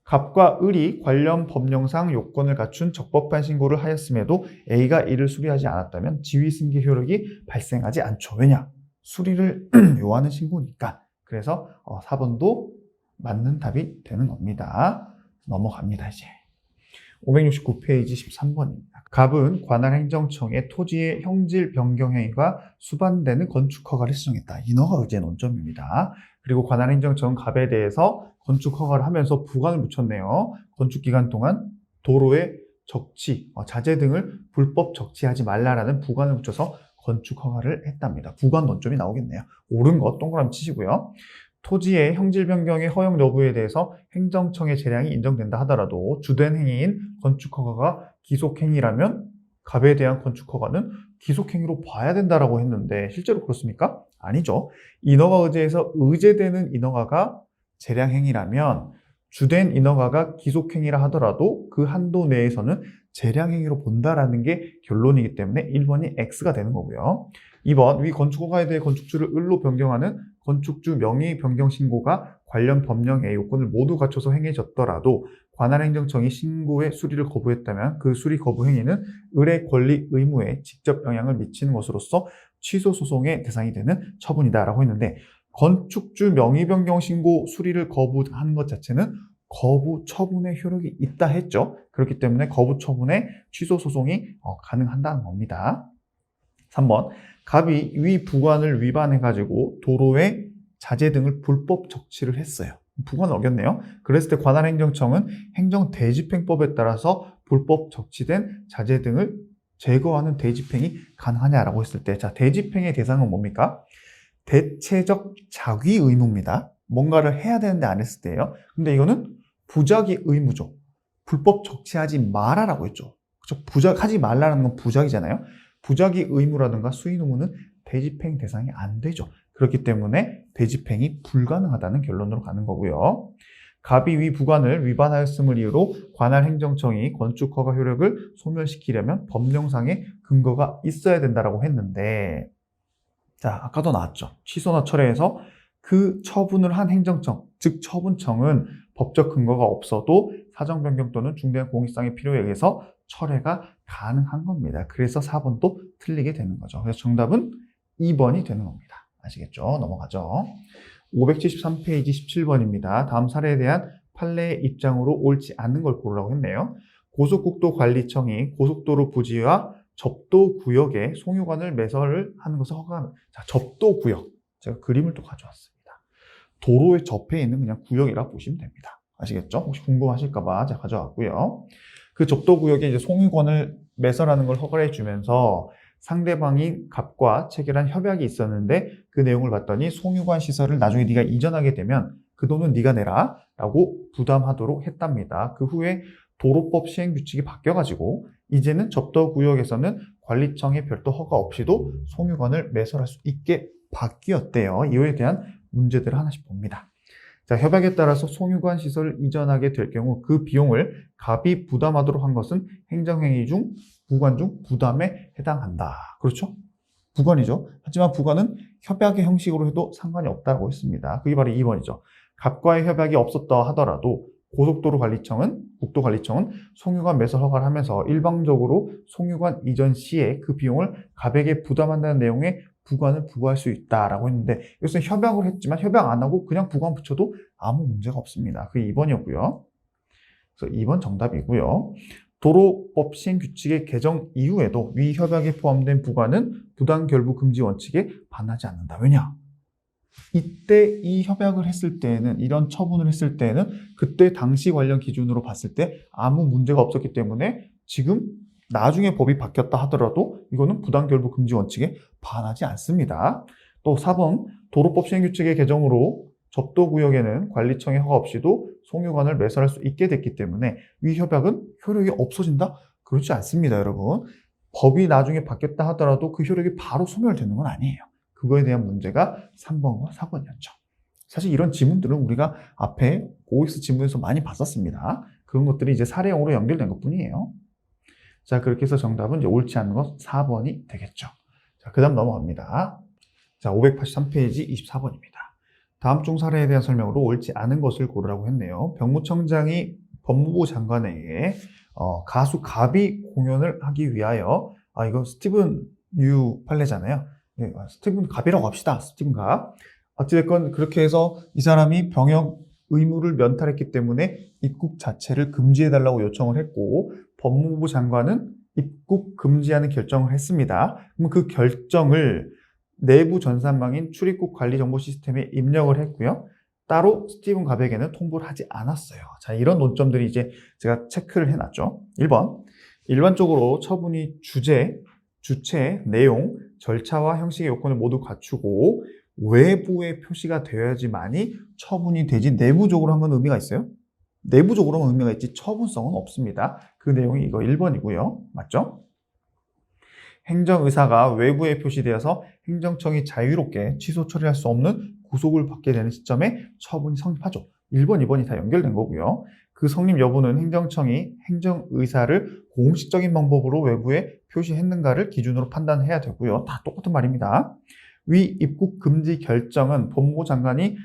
갑과 을이 관련 법령상 요건을 갖춘 적법한 신고를 하였음에도 A가 이를 수리하지 않았다면 지위승계 효력이 발생하지 않죠. 왜냐? 수리를 요하는 신고니까. 그래서 4번도 맞는 답이 되는 겁니다. 넘어갑니다, 이제. 569페이지 13번입니다. 갑은 관할 행정청의 토지의 형질 변경 행위가 수반되는 건축 허가를 시정했다. 인허가 의제 논점입니다. 그리고 관할 행정청은 갑에 대해서 건축 허가를 하면서 부관을 붙였네요. 건축 기간 동안 도로의 적치, 자재 등을 불법 적치하지 말라라는 부관을 붙여서 건축 허가를 했답니다. 부관 논점이 나오겠네요. 옳은 것 동그라미 치시고요. 토지의 형질 변경의 허용 여부에 대해서 행정청의 재량이 인정된다 하더라도 주된 행위인 건축 허가가 기속 행위라면 갑에 대한 건축 허가는 기속 행위로 봐야 된다라고 했는데 실제로 그렇습니까? 아니죠. 인허가 의제에서 의제되는 인허가가 재량 행위라면 주된 인허가가 기속 행위라 하더라도 그 한도 내에서는 재량 행위로 본다라는 게 결론이기 때문에 1번이 X가 되는 거고요. 2번, 위 건축허가에 대해 건축주를 을로 변경하는 건축주 명의 변경 신고가 관련 법령의 요건을 모두 갖춰서 행해졌더라도 관할 행정청이 신고의 수리를 거부했다면 그 수리 거부 행위는 을의 권리 의무에 직접 영향을 미치는 것으로서 취소 소송의 대상이 되는 처분이다라고 했는데 건축주 명의 변경 신고 수리를 거부하는 것 자체는 거부 처분의 효력이 있다 했죠. 그렇기 때문에 거부 처분의 취소 소송이 가능한다는 겁니다. 3번. 갑이 위 부관을 위반해가지고 도로에 자재 등을 불법 적치를 했어요. 부관을 어겼네요. 그랬을 때 관할행정청은 행정대집행법에 따라서 불법 적치된 자재 등을 제거하는 대집행이 가능하냐라고 했을 때, 자, 대집행의 대상은 뭡니까? 대체적 자기 의무입니다. 뭔가를 해야 되는데 안 했을 때예요. 근데 이거는 부작위 의무죠. 불법 적시하지 마라라고 했죠. 그렇죠? 부작하지 말라는 건 부작이잖아요. 부작위 의무라든가 수의 의무는 대집행 대상이 안 되죠. 그렇기 때문에 대집행이 불가능하다는 결론으로 가는 거고요. 갑이 위 부관을 위반하였음을 이유로 관할 행정청이 건축허가 효력을 소멸시키려면 법령상의 근거가 있어야 된다라고 했는데, 자, 아까도 나왔죠. 취소나 철회해서 그 처분을 한 행정청, 즉 처분청은 법적 근거가 없어도 사정 변경 또는 중대한 공익상의 필요에 의해서 철회가 가능한 겁니다. 그래서 4번도 틀리게 되는 거죠. 그래서 정답은 2번이 되는 겁니다. 아시겠죠? 넘어가죠. 573페이지 17번입니다. 다음 사례에 대한 판례의 입장으로 옳지 않는 걸 고르라고 했네요. 고속국도관리청이 고속도로 부지와 접도구역에 송유관을 매설을 하는 것을 허가하는, 자, 접도구역. 제가 그림을 또 가져왔습니다. 도로에 접해 있는 그냥 구역이라 보시면 됩니다. 아시겠죠? 혹시 궁금하실까봐 제가 가져왔고요. 그 접도구역에 이제 송유관을 매설하는 걸 허가해 주면서 상대방이 갑과 체결한 협약이 있었는데 그 내용을 봤더니 송유관 시설을 나중에 네가 이전하게 되면 그 돈은 네가 내라 라고 부담하도록 했답니다. 그 후에 도로법 시행규칙이 바뀌어가지고 이제는 접도구역에서는 관리청의 별도 허가 없이도 송유관을 매설할 수 있게 바뀌었대요. 이거에 대한 문제들을 하나씩 봅니다. 자, 협약에 따라서 송유관 시설을 이전하게 될 경우 그 비용을 갑이 부담하도록 한 것은 행정행위 중 부관 중 부담에 해당한다. 그렇죠? 부관이죠. 하지만 부관은 협약의 형식으로 해도 상관이 없다고 했습니다. 그게 바로 2번이죠. 갑과의 협약이 없었다 하더라도 고속도로관리청은, 국도관리청은 송유관 매설 허가를 하면서 일방적으로 송유관 이전 시에 그 비용을 갑에게 부담한다는 내용의 부관을 부과할 수 있다라고 했는데, 여기서 협약을 했지만 협약 안 하고 그냥 부관 붙여도 아무 문제가 없습니다. 그게 2번이었고요. 그래서 2번 정답이고요. 도로법 시행규칙의 개정 이후에도 위 협약에 포함된 부관은 부당결부 금지 원칙에 반하지 않는다. 왜냐? 이때 이 협약을 했을 때에는, 이런 처분을 했을 때에는 그때 당시 관련 기준으로 봤을 때 아무 문제가 없었기 때문에 지금 나중에 법이 바뀌었다 하더라도 이거는 부당결부 금지 원칙에 반하지 않습니다. 또 4번 도로법 시행규칙의 개정으로 접도구역에는 관리청의 허가 없이도 송유관을 매설할 수 있게 됐기 때문에 위 협약은 효력이 없어진다? 그렇지 않습니다, 여러분. 법이 나중에 바뀌었다 하더라도 그 효력이 바로 소멸되는 건 아니에요. 그거에 대한 문제가 3번과 4번이었죠. 사실 이런 지문들은 우리가 앞에 OX 지문에서 많이 봤었습니다. 그런 것들이 이제 사례형으로 연결된 것 뿐이에요. 자, 그렇게 해서 정답은 이제 옳지 않은 것 4번이 되겠죠. 자, 그 다음 넘어갑니다. 자, 583페이지 24번입니다. 다음 중 사례에 대한 설명으로 옳지 않은 것을 고르라고 했네요. 병무청장이 법무부 장관에게 가수 갑이 공연을 하기 위하여, 이거 스티븐 유 판례잖아요. 네, 스티븐 갑이라고 합시다. 스티븐 갑. 어찌됐건 그렇게 해서 이 사람이 병역 의무를 면탈했기 때문에 입국 자체를 금지해달라고 요청을 했고, 법무부 장관은 입국 금지하는 결정을 했습니다. 그럼 그 결정을 내부 전산망인 출입국 관리 정보 시스템에 입력을 했고요. 따로 스티븐 갑에게는 통보를 하지 않았어요. 자, 이런 논점들이 이제 제가 체크를 해놨죠. 1번. 일반적으로 처분이 주체, 내용, 절차와 형식의 요건을 모두 갖추고 외부에 표시가 되어야지만이 처분이 되지, 내부적으로 한 건 의미가 있어요? 내부적으로만 의미가 있지 처분성은 없습니다. 그 내용이 이거 1번이고요. 맞죠? 행정의사가 외부에 표시되어서 행정청이 자유롭게 취소 처리할 수 없는 구속을 받게 되는 시점에 처분이 성립하죠. 1번, 2번이 다 연결된 거고요. 그 성립 여부는 행정청이 행정의사를 공식적인 방법으로 외부에 표시했는가를 기준으로 판단해야 되고요. 다 똑같은 말입니다. 위 입국 금지 결정은 법무부 장관이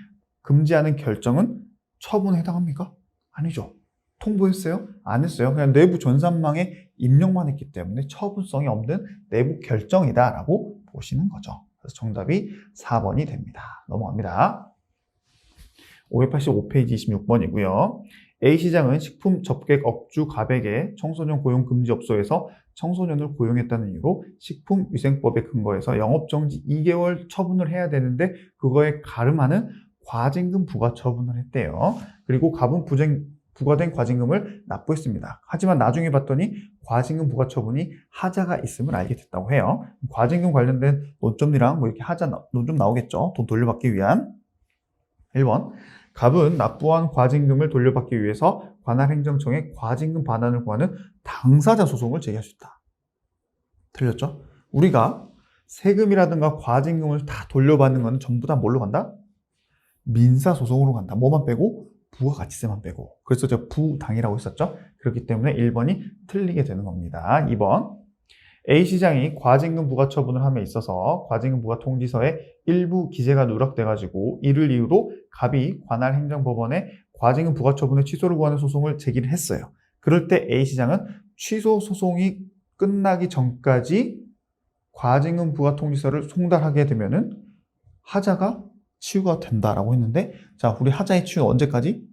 금지하는 결정은 처분에 해당합니까? 아니죠. 통보했어요? 안 했어요. 그냥 내부 전산망에 입력만 했기 때문에 처분성이 없는 내부 결정이다라고 보시는 거죠. 그래서 정답이 4번이 됩니다. 넘어갑니다. 585페이지 26번이고요. A시장은 식품 접객 업주 갑에게 청소년 고용 금지업소에서 청소년을 고용했다는 이유로 식품위생법에 근거해서 영업정지 2개월 처분을 해야 되는데 그거에 가름하는 과징금 부과 처분을 했대요. 그리고 갑은 부과된 과징금을 납부했습니다. 하지만 나중에 봤더니 과징금 부과 처분이 하자가 있음을 알게 됐다고 해요. 과징금 관련된 논점이랑 뭐 이렇게 하자 논점 나오겠죠. 돈 돌려받기 위한. 1번. 갑은 납부한 과징금을 돌려받기 위해서 관할행정청에 과징금 반환을 구하는 당사자 소송을 제기할 수 있다. 틀렸죠? 우리가 세금이라든가 과징금을 다 돌려받는 건 전부 다 뭘로 간다? 민사소송으로 간다. 뭐만 빼고? 부가가치세만 빼고. 그래서 제가 부당이라고 했었죠? 그렇기 때문에 1번이 틀리게 되는 겁니다. 2번. A시장이 과징금 부과 처분을 함에 있어서 과징금 부과 통지서에 일부 기재가 누락돼가지고 이를 이유로 갑이 관할행정법원에 과징금 부과 처분의 취소를 구하는 소송을 제기를 했어요. 그럴 때 A시장은 취소 소송이 끝나기 전까지 과징금 부과 통지서를 송달하게 되면은 하자가 치유가 된다라고 했는데, 자, 우리 하자의 치유는 언제까지?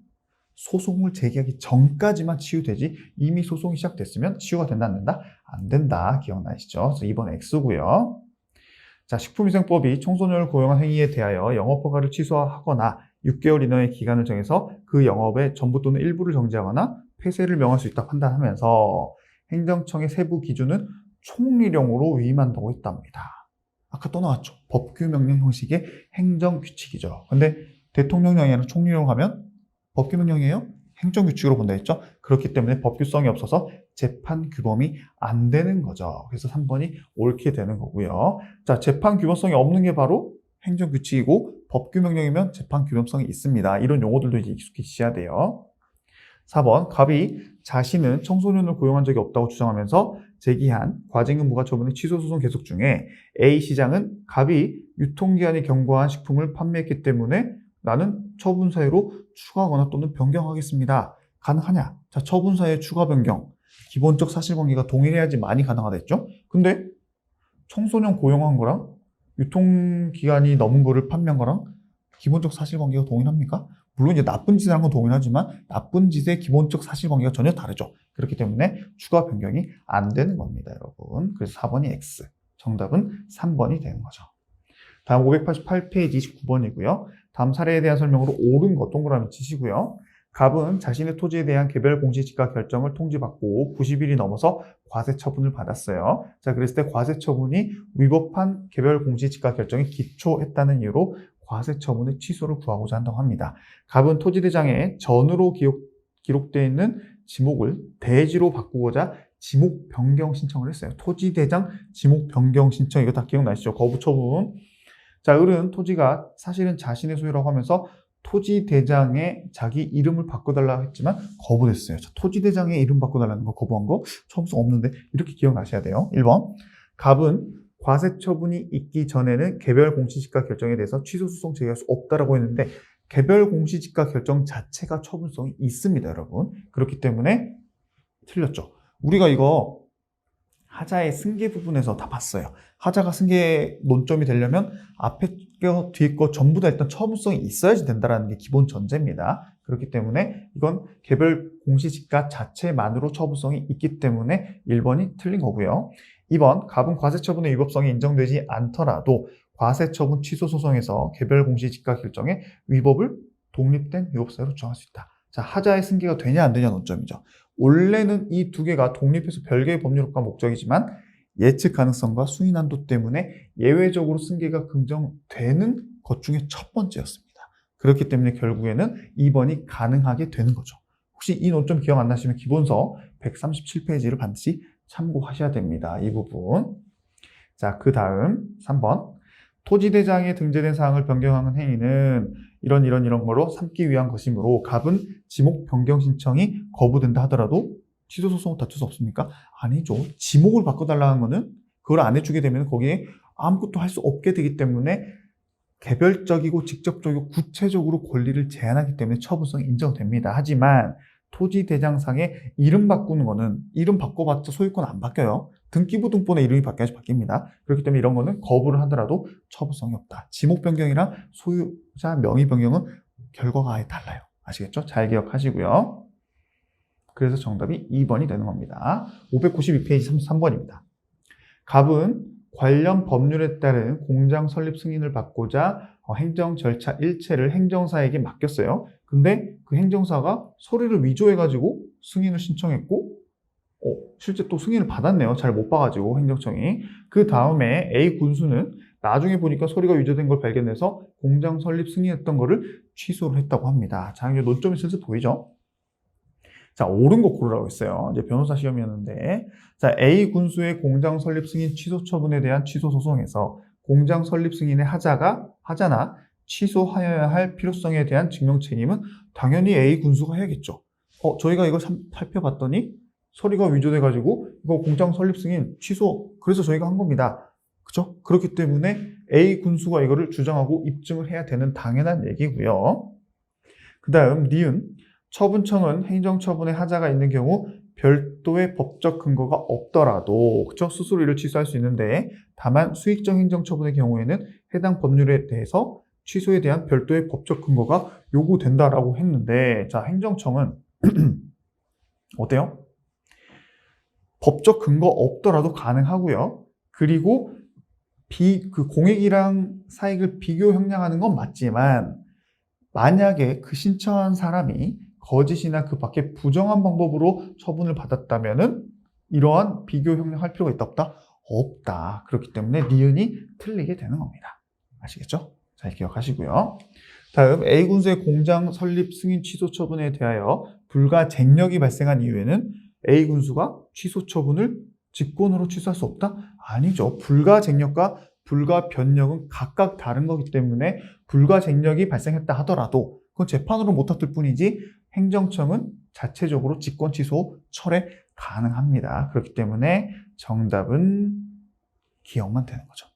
소송을 제기하기 전까지만 치유되지 이미 소송이 시작됐으면 치유가 된다 안 된다? 안 된다. 기억나시죠? 그래서 2번 X고요. 자, 식품위생법이 청소년을 고용한 행위에 대하여 영업허가를 취소하거나 6개월 이내의 기간을 정해서 그 영업의 전부 또는 일부를 정지하거나 폐쇄를 명할 수 있다 판단하면서 행정청의 세부 기준은 총리령으로 위임한다고 했답니다. 아까 또 나왔죠. 법규명령 형식의 행정규칙이죠. 근데 대통령령이 아니라 총리령 하면 법규명령이에요? 행정규칙으로 본다 했죠? 그렇기 때문에 법규성이 없어서 재판규범이 안 되는 거죠. 그래서 3번이 옳게 되는 거고요. 자, 재판규범성이 없는 게 바로 행정규칙이고 법규명령이면 재판규범성이 있습니다. 이런 용어들도 이제 익숙해지셔야 돼요. 4번, 갑이 자신은 청소년을 고용한 적이 없다고 주장하면서 제기한 과징금 부과 처분의 취소 소송 계속 중에 A시장은 갑이 유통기한이 경과한 식품을 판매했기 때문에 나는 처분 사유로 추가하거나 또는 변경하겠습니다. 가능하냐? 자, 처분 사유의 추가 변경. 기본적 사실관계가 동일해야지 많이 가능하다 했죠? 근데 청소년 고용한 거랑 유통기한이 넘은 거를 판매한 거랑 기본적 사실관계가 동일합니까? 물론 이제 나쁜 짓을 한 건 동일하지만 나쁜 짓의 기본적 사실관계가 전혀 다르죠. 그렇기 때문에 추가 변경이 안 되는 겁니다, 여러분. 그래서 4번이 X. 정답은 3번이 되는 거죠. 다음 588페이지 29번이고요. 다음 사례에 대한 설명으로 옳은 것 동그라미 치시고요. 갑은 자신의 토지에 대한 개별 공시지가 결정을 통지받고 90일이 넘어서 과세 처분을 받았어요. 자, 그랬을 때 과세 처분이 위법한 개별 공시지가 결정에 기초했다는 이유로 과세 처분의 취소를 구하고자 한다고 합니다. 갑은 토지대장에 전으로 기록되어 있는 지목을 대지로 바꾸고자 지목 변경 신청을 했어요. 토지대장 지목 변경 신청, 이거 다 기억나시죠? 거부 처분. 자, 을은 토지가 사실은 자신의 소유라고 하면서 토지대장에 자기 이름을 바꿔달라고 했지만 거부됐어요. 자, 토지대장에 이름 바꿔달라는 거 거부한 거 처음부터 없는데 이렇게 기억나셔야 돼요. 1번, 갑은 과세 처분이 있기 전에는 개별 공시지가 결정에 대해서 취소 소송 제기할 수 없다라고 했는데 개별 공시지가 결정 자체가 처분성이 있습니다, 여러분. 그렇기 때문에 틀렸죠. 우리가 이거 하자의 승계 부분에서 다 봤어요. 하자가 승계 논점이 되려면 앞에 거, 뒤에 거 전부 다 일단 처분성이 있어야지 된다는 게 기본 전제입니다. 그렇기 때문에 이건 개별 공시지가 자체만으로 처분성이 있기 때문에 1번이 틀린 거고요. 2번, 갑은 과세처분의 위법성이 인정되지 않더라도 과세처분 취소 소송에서 개별 공시지가 결정의 위법을 독립된 위법사유로 주장할 수 있다. 자, 하자의 승계가 되냐 안 되냐 논점이죠. 원래는 이 두 개가 독립해서 별개의 법률효과 목적이지만 예측 가능성과 수인 한도 때문에 예외적으로 승계가 긍정되는 것 중에 첫 번째였습니다. 그렇기 때문에 결국에는 2번이 가능하게 되는 거죠. 혹시 이 논점 기억 안 나시면 기본서 137페이지를 반드시 참고하셔야 됩니다. 이 부분. 자, 그 다음 3번. 토지대장에 등재된 사항을 변경하는 행위는 이런 거로 삼기 위한 것이므로 갑은 지목 변경 신청이 거부된다 하더라도 취소 소송을 다툴 수 없습니까? 아니죠. 지목을 바꿔달라는 거는 그걸 안 해주게 되면 거기에 아무것도 할 수 없게 되기 때문에 개별적이고 직접적이고 구체적으로 권리를 제한하기 때문에 처분성이 인정됩니다. 하지만 토지대장상에 이름 바꾸는 거는 이름 바꿔봤자 소유권 안 바뀌어요. 등기부등본에 이름이 바뀌어야지 바뀝니다. 그렇기 때문에 이런 거는 거부를 하더라도 처분성이 없다. 지목 변경이랑 소유자 명의 변경은 결과가 아예 달라요. 아시겠죠? 잘 기억하시고요. 그래서 정답이 2번이 되는 겁니다. 592페이지 33번입니다. 갑은 관련 법률에 따른 공장 설립 승인을 받고자 행정 절차 일체를 행정사에게 맡겼어요. 근데 그 행정사가 서류를 위조해가지고 승인을 신청했고, 실제 또 승인을 받았네요. 잘 못 봐가지고 행정청이. 그 다음에 A 군수는 나중에 보니까 서류가 위조된 걸 발견해서 공장 설립 승인했던 거를 취소를 했다고 합니다. 자, 이제 논점이 슬슬 보이죠? 자, 옳은 거 고르라고 했어요. 이제 변호사 시험이었는데, 자, A 군수의 공장 설립 승인 취소 처분에 대한 취소 소송에서 공장 설립 승인의 하자나 취소하여야 할 필요성에 대한 증명 책임은 당연히 A 군수가 해야겠죠. 저희가 이거 살펴봤더니 서류가 위조돼가지고 이거 공장 설립 승인 취소, 그래서 저희가 한 겁니다. 그죠? 그렇기 때문에 A 군수가 이거를 주장하고 입증을 해야 되는 당연한 얘기고요. 그 다음 니은, 처분청은 행정처분에 하자가 있는 경우 별도의 법적 근거가 없더라도, 그쵸? 스스로 이를 취소할 수 있는데, 다만 수익적 행정처분의 경우에는 해당 법률에 대해서 취소에 대한 별도의 법적 근거가 요구된다라고 했는데, 자, 행정청은 어때요? 법적 근거 없더라도 가능하고요. 그리고 그 공익이랑 사익을 비교 형량하는 건 맞지만, 만약에 그 신청한 사람이 거짓이나 그 밖에 부정한 방법으로 처분을 받았다면은 이러한 비교 형량할 필요가 있다 없다? 없다. 그렇기 때문에 니은이 틀리게 되는 겁니다. 아시겠죠? 잘 기억하시고요. 다음 A 군수의 공장 설립 승인 취소 처분에 대하여 불가쟁력이 발생한 이유에는 A 군수가 취소 처분을 직권으로 취소할 수 없다? 아니죠. 불가쟁력과 불가변력은 각각 다른 거기 때문에 불가쟁력이 발생했다 하더라도 그건 재판으로 못 다툴 뿐이지 행정청은 자체적으로 직권 취소 철회 가능합니다. 그렇기 때문에 정답은 기억만 되는 거죠.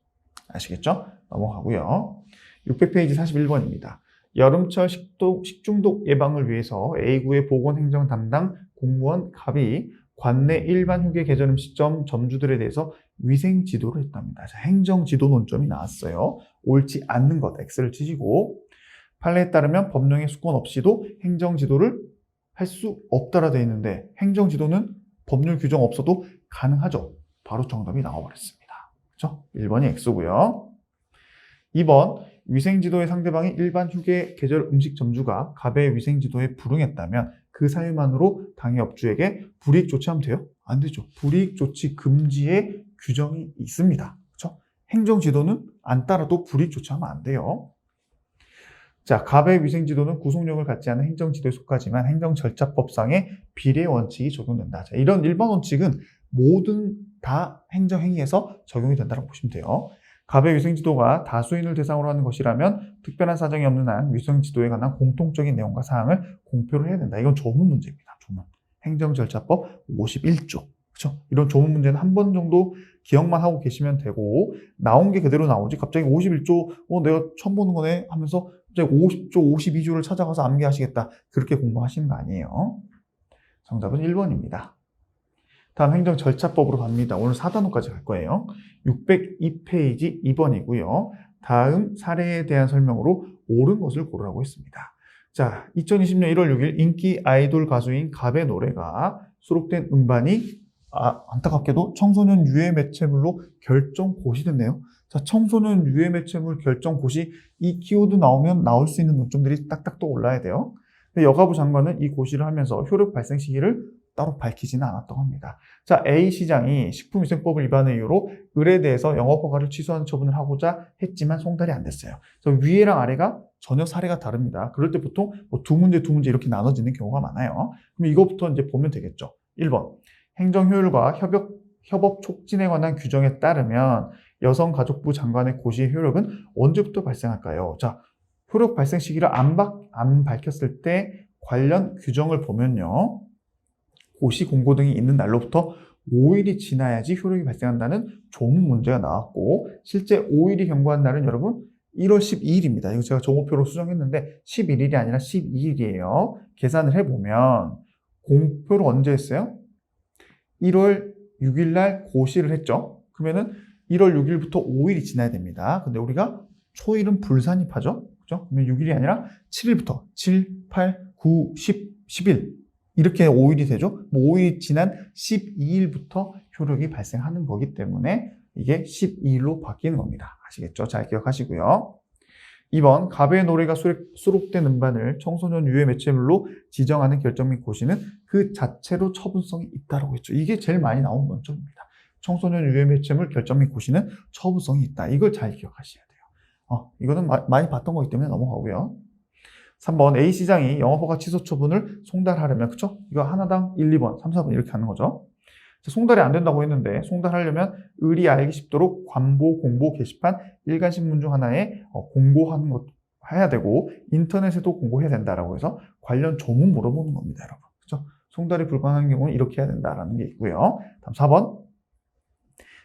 아시겠죠? 넘어가고요. 600페이지 41번입니다. 여름철 식중독 예방을 위해서 A구의 보건행정 담당 공무원 갑이 관내 일반 휴게 계절 음식점 점주들에 대해서 위생 지도를 했답니다. 자, 행정 지도 논점이 나왔어요. 옳지 않는 것 X를 치시고, 판례에 따르면 법령의 수권 없이도 행정 지도를 할 수 없다라 되어 있는데 행정 지도는 법률 규정 없어도 가능하죠. 바로 정답이 나와버렸습니다. 그렇죠? 1번이 X고요. 2번, 위생지도의 상대방이 일반 휴게 계절 음식 점주가 갑의 위생지도에 불응했다면 그 사유만으로 당해 업주에게 불이익 조치하면 돼요? 안 되죠. 불이익 조치 금지의 규정이 있습니다. 그렇죠? 행정지도는 안 따라도 불이익 조치하면 안 돼요. 자, 갑의 위생지도는 구속력을 갖지 않은 행정지도에 속하지만 행정절차법상의 비례 원칙이 적용된다. 자, 이런 1번 원칙은 모든 다 행정행위에서 적용이 된다고 보시면 돼요. 갑의 위생지도가 다수인을 대상으로 하는 것이라면 특별한 사정이 없는 한 위생지도에 관한 공통적인 내용과 사항을 공표를 해야 된다. 이건 조문 문제입니다. 조문. 행정절차법 51조. 그렇죠? 이런 조문 문제는 한 번 정도 기억만 하고 계시면 되고 나온 게 그대로 나오지 갑자기 51조 내가 처음 보는 거네 하면서 갑자기 50조, 52조를 찾아가서 암기하시겠다. 그렇게 공부하시는 거 아니에요. 정답은 1번입니다. 다음 행정절차법으로 갑니다. 오늘 4단원까지 갈 거예요. 602페이지 2번이고요. 다음 사례에 대한 설명으로 옳은 것을 고르라고 했습니다. 자, 2020년 1월 6일 인기 아이돌 가수인 갑의 노래가 수록된 음반이 안타깝게도 청소년 유해 매체물로 결정 고시됐네요. 자, 청소년 유해 매체물 결정 고시 이 키워드 나오면 나올 수 있는 논점들이 딱딱 또 올라야 돼요. 근데 여가부 장관은 이 고시를 하면서 효력 발생 시기를 따로 밝히지는 않았다고 합니다. 자, A 시장이 식품위생법을 위반한 이유로 을에 대해서 영업허가를 취소하는 처분을 하고자 했지만 송달이 안 됐어요. 그래서 위에랑 아래가 전혀 사례가 다릅니다. 그럴 때 보통 두 문제 이렇게 나눠지는 경우가 많아요. 그럼 이것부터 이제 보면 되겠죠. 1번. 행정효율과 협업 촉진에 관한 규정에 따르면 여성가족부 장관의 고시의 효력은 언제부터 발생할까요? 자, 효력 발생 시기를 안 밝혔을 때 관련 규정을 보면요. 고시 공고 등이 있는 날로부터 5일이 지나야지 효력이 발생한다는 조문 문제가 나왔고 실제 5일이 경과한 날은 여러분 1월 12일입니다. 이거 제가 정오표로 수정했는데 11일이 아니라 12일이에요. 계산을 해보면 공표를 언제 했어요? 1월 6일 날 고시를 했죠. 그러면은 1월 6일부터 5일이 지나야 됩니다. 근데 우리가 초일은 불산입하죠. 그죠? 그러면 6일이 아니라 7일부터 7, 8, 9, 10, 11 이렇게 5일이 되죠. 5일이 지난 12일부터 효력이 발생하는 거기 때문에 이게 12일로 바뀌는 겁니다. 아시겠죠? 잘 기억하시고요. 2번 갑의 노래가 수록된 음반을 청소년 유해 매체물로 지정하는 결정 및 고시는 그 자체로 처분성이 있다라고 했죠. 이게 제일 많이 나온 논점입니다. 청소년 유해 매체물 결정 및 고시는 처분성이 있다. 이걸 잘 기억하셔야 돼요. 이거는 많이 봤던 거기 때문에 넘어가고요. 3번 A시장이 영업허가 취소 처분을 송달하려면, 그쵸? 이거 하나당 1, 2번, 3, 4번 이렇게 하는 거죠. 송달이 안 된다고 했는데 송달하려면 의리 알기 쉽도록 관보, 공보, 게시판, 일간신문 중 하나에 공고하는 것 해야 되고 인터넷에도 공고해야 된다라고 해서 관련 조문 물어보는 겁니다, 여러분. 그렇죠? 송달이 불가능한 경우는 이렇게 해야 된다라는 게 있고요. 다음 4번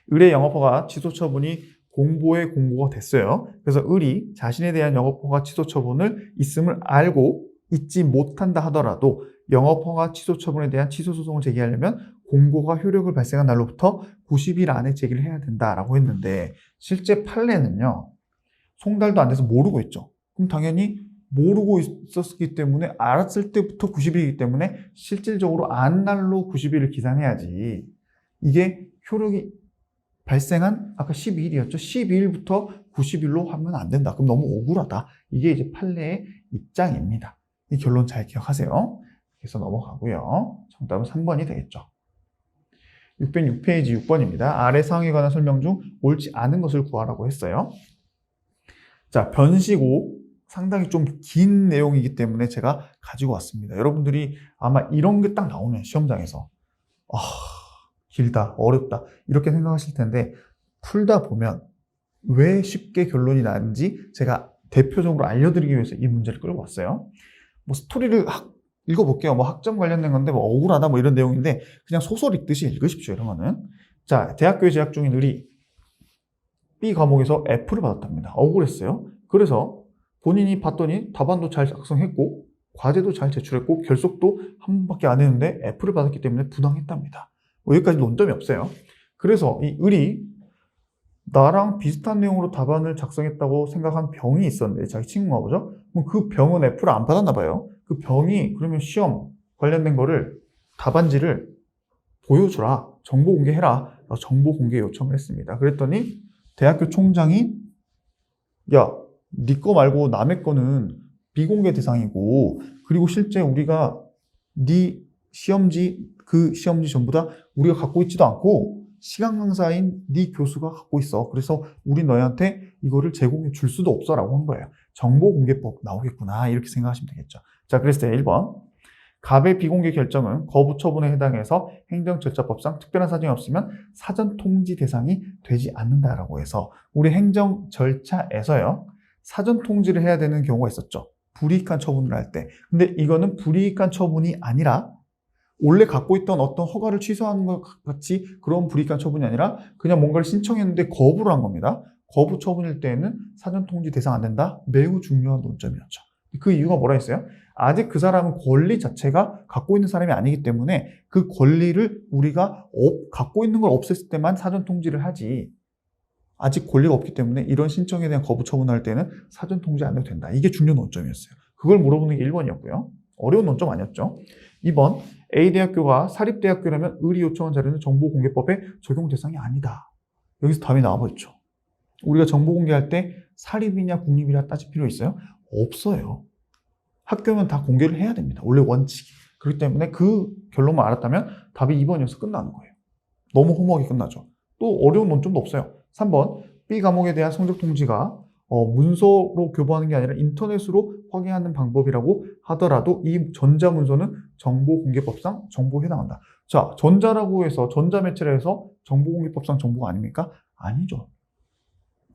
의뢰 영업허가 취소 처분이 공보에 공고가 됐어요. 그래서 의리 자신에 대한 영업허가 취소 처분을 있음을 알고 있지 못한다 하더라도 영업허가 취소 처분에 대한 취소 소송을 제기하려면 공고가 효력을 발생한 날로부터 90일 안에 제기를 해야 된다라고 했는데 실제 판례는요. 송달도 안 돼서 모르고 있죠. 그럼 당연히 모르고 있었기 때문에 알았을 때부터 90일이기 때문에 실질적으로 안 날로 90일을 기산해야지. 이게 효력이 발생한 아까 12일이었죠. 12일부터 90일로 하면 안 된다. 그럼 너무 억울하다. 이게 이제 판례의 입장입니다. 이 결론 잘 기억하세요. 그래서 넘어가고요. 정답은 3번이 되겠죠. 606페이지 6번입니다. 아래 사항에 관한 설명 중 옳지 않은 것을 구하라고 했어요. 자, 변시고 상당히 좀 긴 내용이기 때문에 제가 가지고 왔습니다. 여러분들이 아마 이런 게 딱 나오면 시험장에서 길다, 어렵다 이렇게 생각하실 텐데 풀다 보면 왜 쉽게 결론이 나는지 제가 대표적으로 알려드리기 위해서 이 문제를 끌고 왔어요. 뭐 스토리를 읽어볼게요. 뭐 학점 관련된 건데 뭐 억울하다 뭐 이런 내용인데 그냥 소설 읽듯이 읽으십시오. 이런 거는. 자, 대학교에 재학 중인 의리 B 과목에서 F를 받았답니다. 억울했어요. 그래서 본인이 봤더니 답안도 잘 작성했고 과제도 잘 제출했고 결석도 한 번밖에 안 했는데 F를 받았기 때문에 부당했답니다. 여기까지 논점이 없어요. 그래서 이 의리 나랑 비슷한 내용으로 답안을 작성했다고 생각한 병이 있었는데 자기 친구가 보죠? 그럼 그 병은 F를 안 받았나 봐요. 그 병이 그러면 시험 관련된 거를 답안지를 보여주라. 정보 공개해라. 정보 공개 요청을 했습니다. 그랬더니 대학교 총장이 야, 네 거 말고 남의 거는 비공개 대상이고 그리고 실제 우리가 네 시험지 그 시험지 전부 다 우리가 갖고 있지도 않고 시간 강사인 네 교수가 갖고 있어. 그래서 우리 너희한테 이거를 제공해 줄 수도 없어 라고 한 거예요. 정보공개법 나오겠구나 이렇게 생각하시면 되겠죠. 자, 그래서 1번 갑의 비공개 결정은 거부 처분에 해당해서 행정절차법상 특별한 사정이 없으면 사전 통지 대상이 되지 않는다라고 해서 우리 행정 절차에서요. 사전 통지를 해야 되는 경우가 있었죠. 불이익한 처분을 할 때. 근데 이거는 불이익한 처분이 아니라 원래 갖고 있던 어떤 허가를 취소하는 것 같이 그런 불이익한 처분이 아니라 그냥 뭔가를 신청했는데 거부를 한 겁니다. 거부 처분일 때에는 사전 통지 대상 안 된다. 매우 중요한 논점이었죠. 그 이유가 뭐라 했어요? 아직 그 사람은 권리 자체가 갖고 있는 사람이 아니기 때문에 그 권리를 우리가 갖고 있는 걸 없앴을 때만 사전 통지를 하지 아직 권리가 없기 때문에 이런 신청에 대한 거부 처분할 때는 사전 통지 안 해도 된다. 이게 중요한 논점이었어요. 그걸 물어보는 게 1번이었고요. 어려운 논점 아니었죠. 2번 A대학교가 사립대학교라면 의리 요청한 자료는 정보공개법의 적용 대상이 아니다. 여기서 답이 나와버렸죠. 우리가 정보공개할 때 사립이냐 국립이냐 따질 필요 있어요? 없어요. 학교면 다 공개를 해야 됩니다. 원래 원칙이. 그렇기 때문에 그 결론만 알았다면 답이 2번이어서 끝나는 거예요. 너무 허무하게 끝나죠. 또 어려운 논점도 없어요. 3번 B 과목에 대한 성적 통지가 문서로 교부하는 게 아니라 인터넷으로 확인하는 방법이라고 하더라도 이 전자문서는 정보공개법상 정보에 해당한다. 자, 전자라고 해서 전자매체라 해서 정보공개법상 정보가 아닙니까? 아니죠.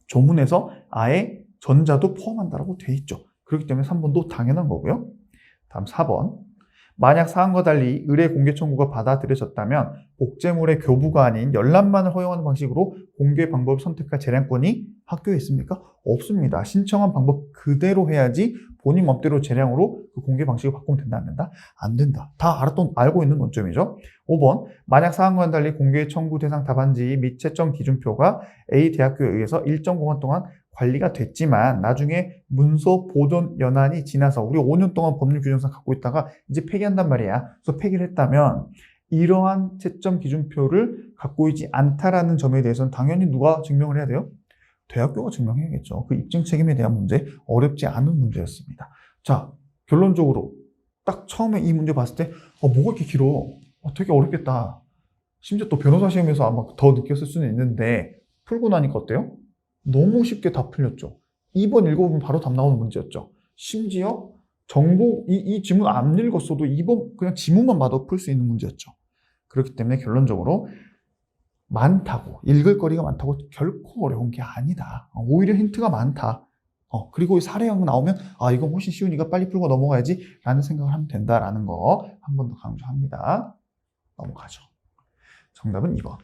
조문에서 아예 전자도 포함한다라고 돼 있죠. 그렇기 때문에 3번도 당연한 거고요. 다음 4번. 만약 사항과 달리 의뢰 공개 청구가 받아들여졌다면 복제물의 교부가 아닌 열람만을 허용하는 방식으로 공개 방법을 선택할 재량권이 학교에 있습니까? 없습니다. 신청한 방법 그대로 해야지 본인 맘대로 재량으로 그 공개 방식을 바꾸면 된다 안 된다? 안 된다. 다 알고 있는 논점이죠. 5번. 만약 사항과는 달리 공개 청구 대상 답안지 및 채점 기준표가 A 대학교에 의해서 일정 공간 동안 관리가 됐지만 나중에 문서 보존 연한이 지나서 우리 5년 동안 법률 규정상 갖고 있다가 이제 폐기한단 말이야. 그래서 폐기를 했다면 이러한 채점 기준표를 갖고 있지 않다라는 점에 대해서는 당연히 누가 증명을 해야 돼요? 대학교가 증명해야겠죠. 그 입증 책임에 대한 문제, 어렵지 않은 문제였습니다. 자, 결론적으로 딱 처음에 이 문제 봤을 때 뭐가 이렇게 길어? 되게 어렵겠다. 심지어 또 변호사 시험에서 아마 더 느꼈을 수는 있는데 풀고 나니까 어때요? 너무 쉽게 다 풀렸죠. 2번 읽어보면 바로 답 나오는 문제였죠. 심지어 정보, 이 지문 안 읽었어도 2번 그냥 지문만 봐도 풀 수 있는 문제였죠. 그렇기 때문에 결론적으로 많다고, 읽을 거리가 많다고 결코 어려운 게 아니다. 오히려 힌트가 많다. 그리고 사례형 나오면 이건 훨씬 쉬우니까 빨리 풀고 넘어가야지 라는 생각을 하면 된다라는 거 한 번 더 강조합니다. 넘어가죠. 정답은 2번.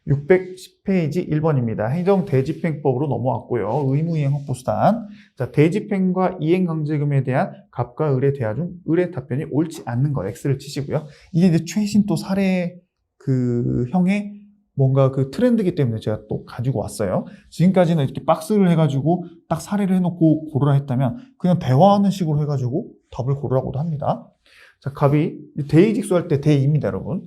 610페이지 1번입니다. 행정대집행법으로 넘어왔고요. 의무이행 확보수단. 자, 대집행과 이행강제금에 대한 갑과 을의 대화 중 을의 답변이 옳지 않는 거 X를 치시고요. 이게 이제 최신 또 사례 형의 뭔가 그 트렌드이기 때문에 제가 또 가지고 왔어요. 지금까지는 이렇게 박스를 해가지고 딱 사례를 해놓고 고르라 했다면 그냥 대화하는 식으로 해가지고 답을 고르라고도 합니다. 자, 갑이 대의직소할 때 대입니다, 여러분.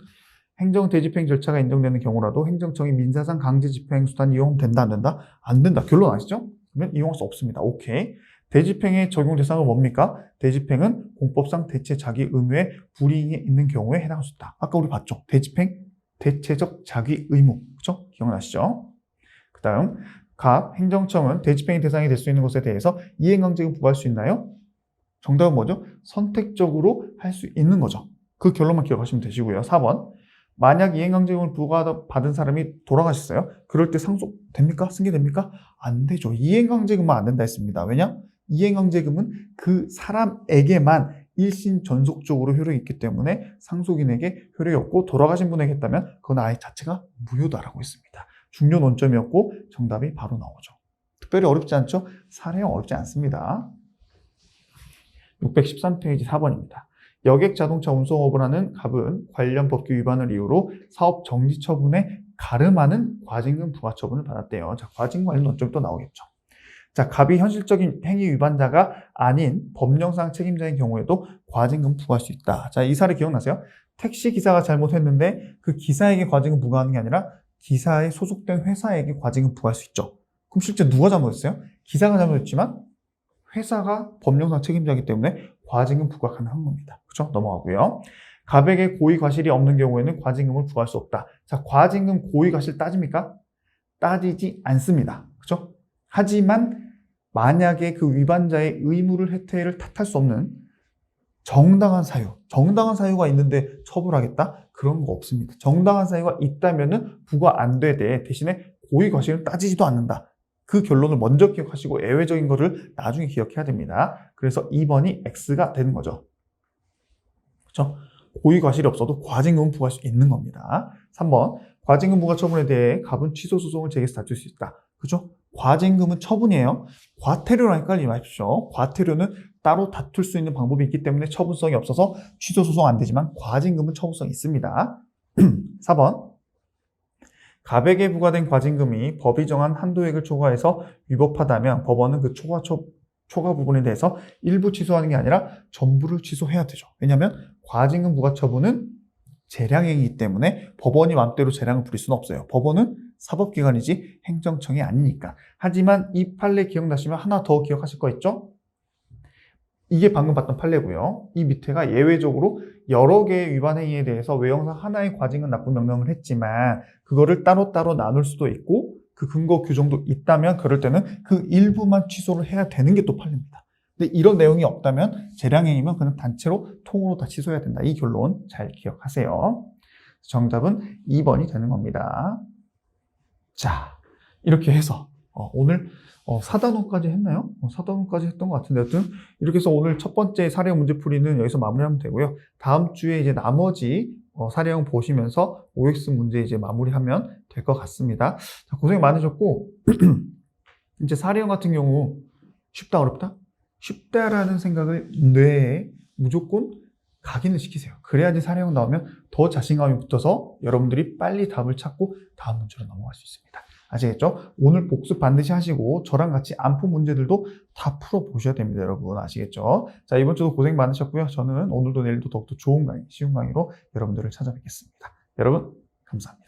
행정대집행 절차가 인정되는 경우라도 행정청이 민사상 강제집행 수단 이용하면 된다, 안 된다? 안 된다. 결론 아시죠? 그러면 이용할 수 없습니다. 오케이. 대집행의 적용 대상은 뭡니까? 대집행은 공법상 대체 자기 의무에 불이익이 있는 경우에 해당할 수 있다. 아까 우리 봤죠? 대집행, 대체적 자기 의무. 그렇죠? 기억나시죠? 그 다음, 갑, 행정청은 대집행의 대상이 될 수 있는 것에 대해서 이행강제금 부과할 수 있나요? 정답은 뭐죠? 선택적으로 할 수 있는 거죠. 그 결론만 기억하시면 되시고요. 4번. 만약 이행강제금을 부과받은 사람이 돌아가셨어요. 그럴 때 상속됩니까? 승계됩니까? 안 되죠. 이행강제금은 안 된다 했습니다. 왜냐? 이행강제금은 그 사람에게만 일신 전속적으로 효력이 있기 때문에 상속인에게 효력이 없고 돌아가신 분에게 했다면 그건 아예 자체가 무효다라고 했습니다. 중요 논점이었고 정답이 바로 나오죠. 특별히 어렵지 않죠? 사례형 어렵지 않습니다. 613페이지 4번입니다. 여객 자동차 운송업을 하는 갑은 관련 법규 위반을 이유로 사업 정지 처분에 가름하는 과징금 부과 처분을 받았대요. 자, 과징금 관련 논점이 또 나오겠죠. 자, 갑이 현실적인 행위 위반자가 아닌 법령상 책임자인 경우에도 과징금 부과할 수 있다. 자, 이 사례 기억나세요? 택시 기사가 잘못했는데 그 기사에게 과징금 부과하는 게 아니라 기사에 소속된 회사에게 과징금 부과할 수 있죠. 그럼 실제 누가 잘못했어요? 기사가 잘못했지만 회사가 법령상 책임자이기 때문에 과징금 부과 가능한 겁니다. 그렇죠? 넘어가고요. 갑에게 고의 과실이 없는 경우에는 과징금을 부과할 수 없다. 자, 과징금 고의 과실 따집니까? 따지지 않습니다. 그렇죠? 하지만 만약에 그 위반자의 의무를 혜택을 탓할 수 없는 정당한 사유가 있는데 처벌하겠다? 그런 거 없습니다. 정당한 사유가 있다면은 부과 안 되되 대신에 고의 과실은 따지지도 않는다. 그 결론을 먼저 기억하시고 예외적인 거를 나중에 기억해야 됩니다. 그래서 2번이 X가 되는 거죠. 그렇죠? 고의 과실이 없어도 과징금은 부과할 수 있는 겁니다. 3번, 과징금 부과 처분에 대해 갑은 취소 소송을 제기해서 다툴 수 있다. 그죠? 과징금은 처분이에요. 과태료랑 헷갈리지 마십시오. 과태료는 따로 다툴 수 있는 방법이 있기 때문에 처분성이 없어서 취소 소송 안 되지만 과징금은 처분성이 있습니다. 4번, 갑에게 부과된 과징금이 법이 정한 한도액을 초과해서 위법하다면 법원은 그 초과 부분에 대해서 일부 취소하는 게 아니라 전부를 취소해야 되죠. 왜냐하면 과징금 부과 처분은 재량행위이기 때문에 법원이 마음대로 재량을 부릴 수는 없어요. 법원은 사법기관이지 행정청이 아니니까. 하지만 이 판례 기억나시면 하나 더 기억하실 거 있죠? 이게 방금 봤던 판례고요. 이 밑에가 예외적으로 여러 개의 위반 행위에 대해서 외형상 하나의 과징금 납부 명령을 했지만 그거를 따로따로 나눌 수도 있고 그 근거 규정도 있다면 그럴 때는 그 일부만 취소를 해야 되는 게 또 판례입니다. 근데 이런 내용이 없다면 재량행위면 그냥 단체로 통으로 다 취소해야 된다. 이 결론 잘 기억하세요. 정답은 2번이 되는 겁니다. 자, 이렇게 해서 오늘 4단원까지 했나요? 4단원까지 했던 것 같은데 여튼 이렇게 해서 오늘 첫 번째 사례형 문제풀이는 여기서 마무리하면 되고요. 다음 주에 이제 나머지 사례형 보시면서 OX 문제 이제 마무리하면 될 것 같습니다. 자, 고생 많으셨고 이제 사례형 같은 경우 쉽다 어렵다? 쉽다라는 생각을 뇌에 무조건 각인을 시키세요. 그래야지 사례형 나오면 더 자신감이 붙어서 여러분들이 빨리 답을 찾고 다음 문제로 넘어갈 수 있습니다. 아시겠죠? 오늘 복습 반드시 하시고 저랑 같이 안 푼 문제들도 다 풀어보셔야 됩니다. 여러분 아시겠죠? 자, 이번 주도 고생 많으셨고요. 저는 오늘도 내일도 더욱더 좋은 강의, 쉬운 강의로 여러분들을 찾아뵙겠습니다. 여러분 감사합니다.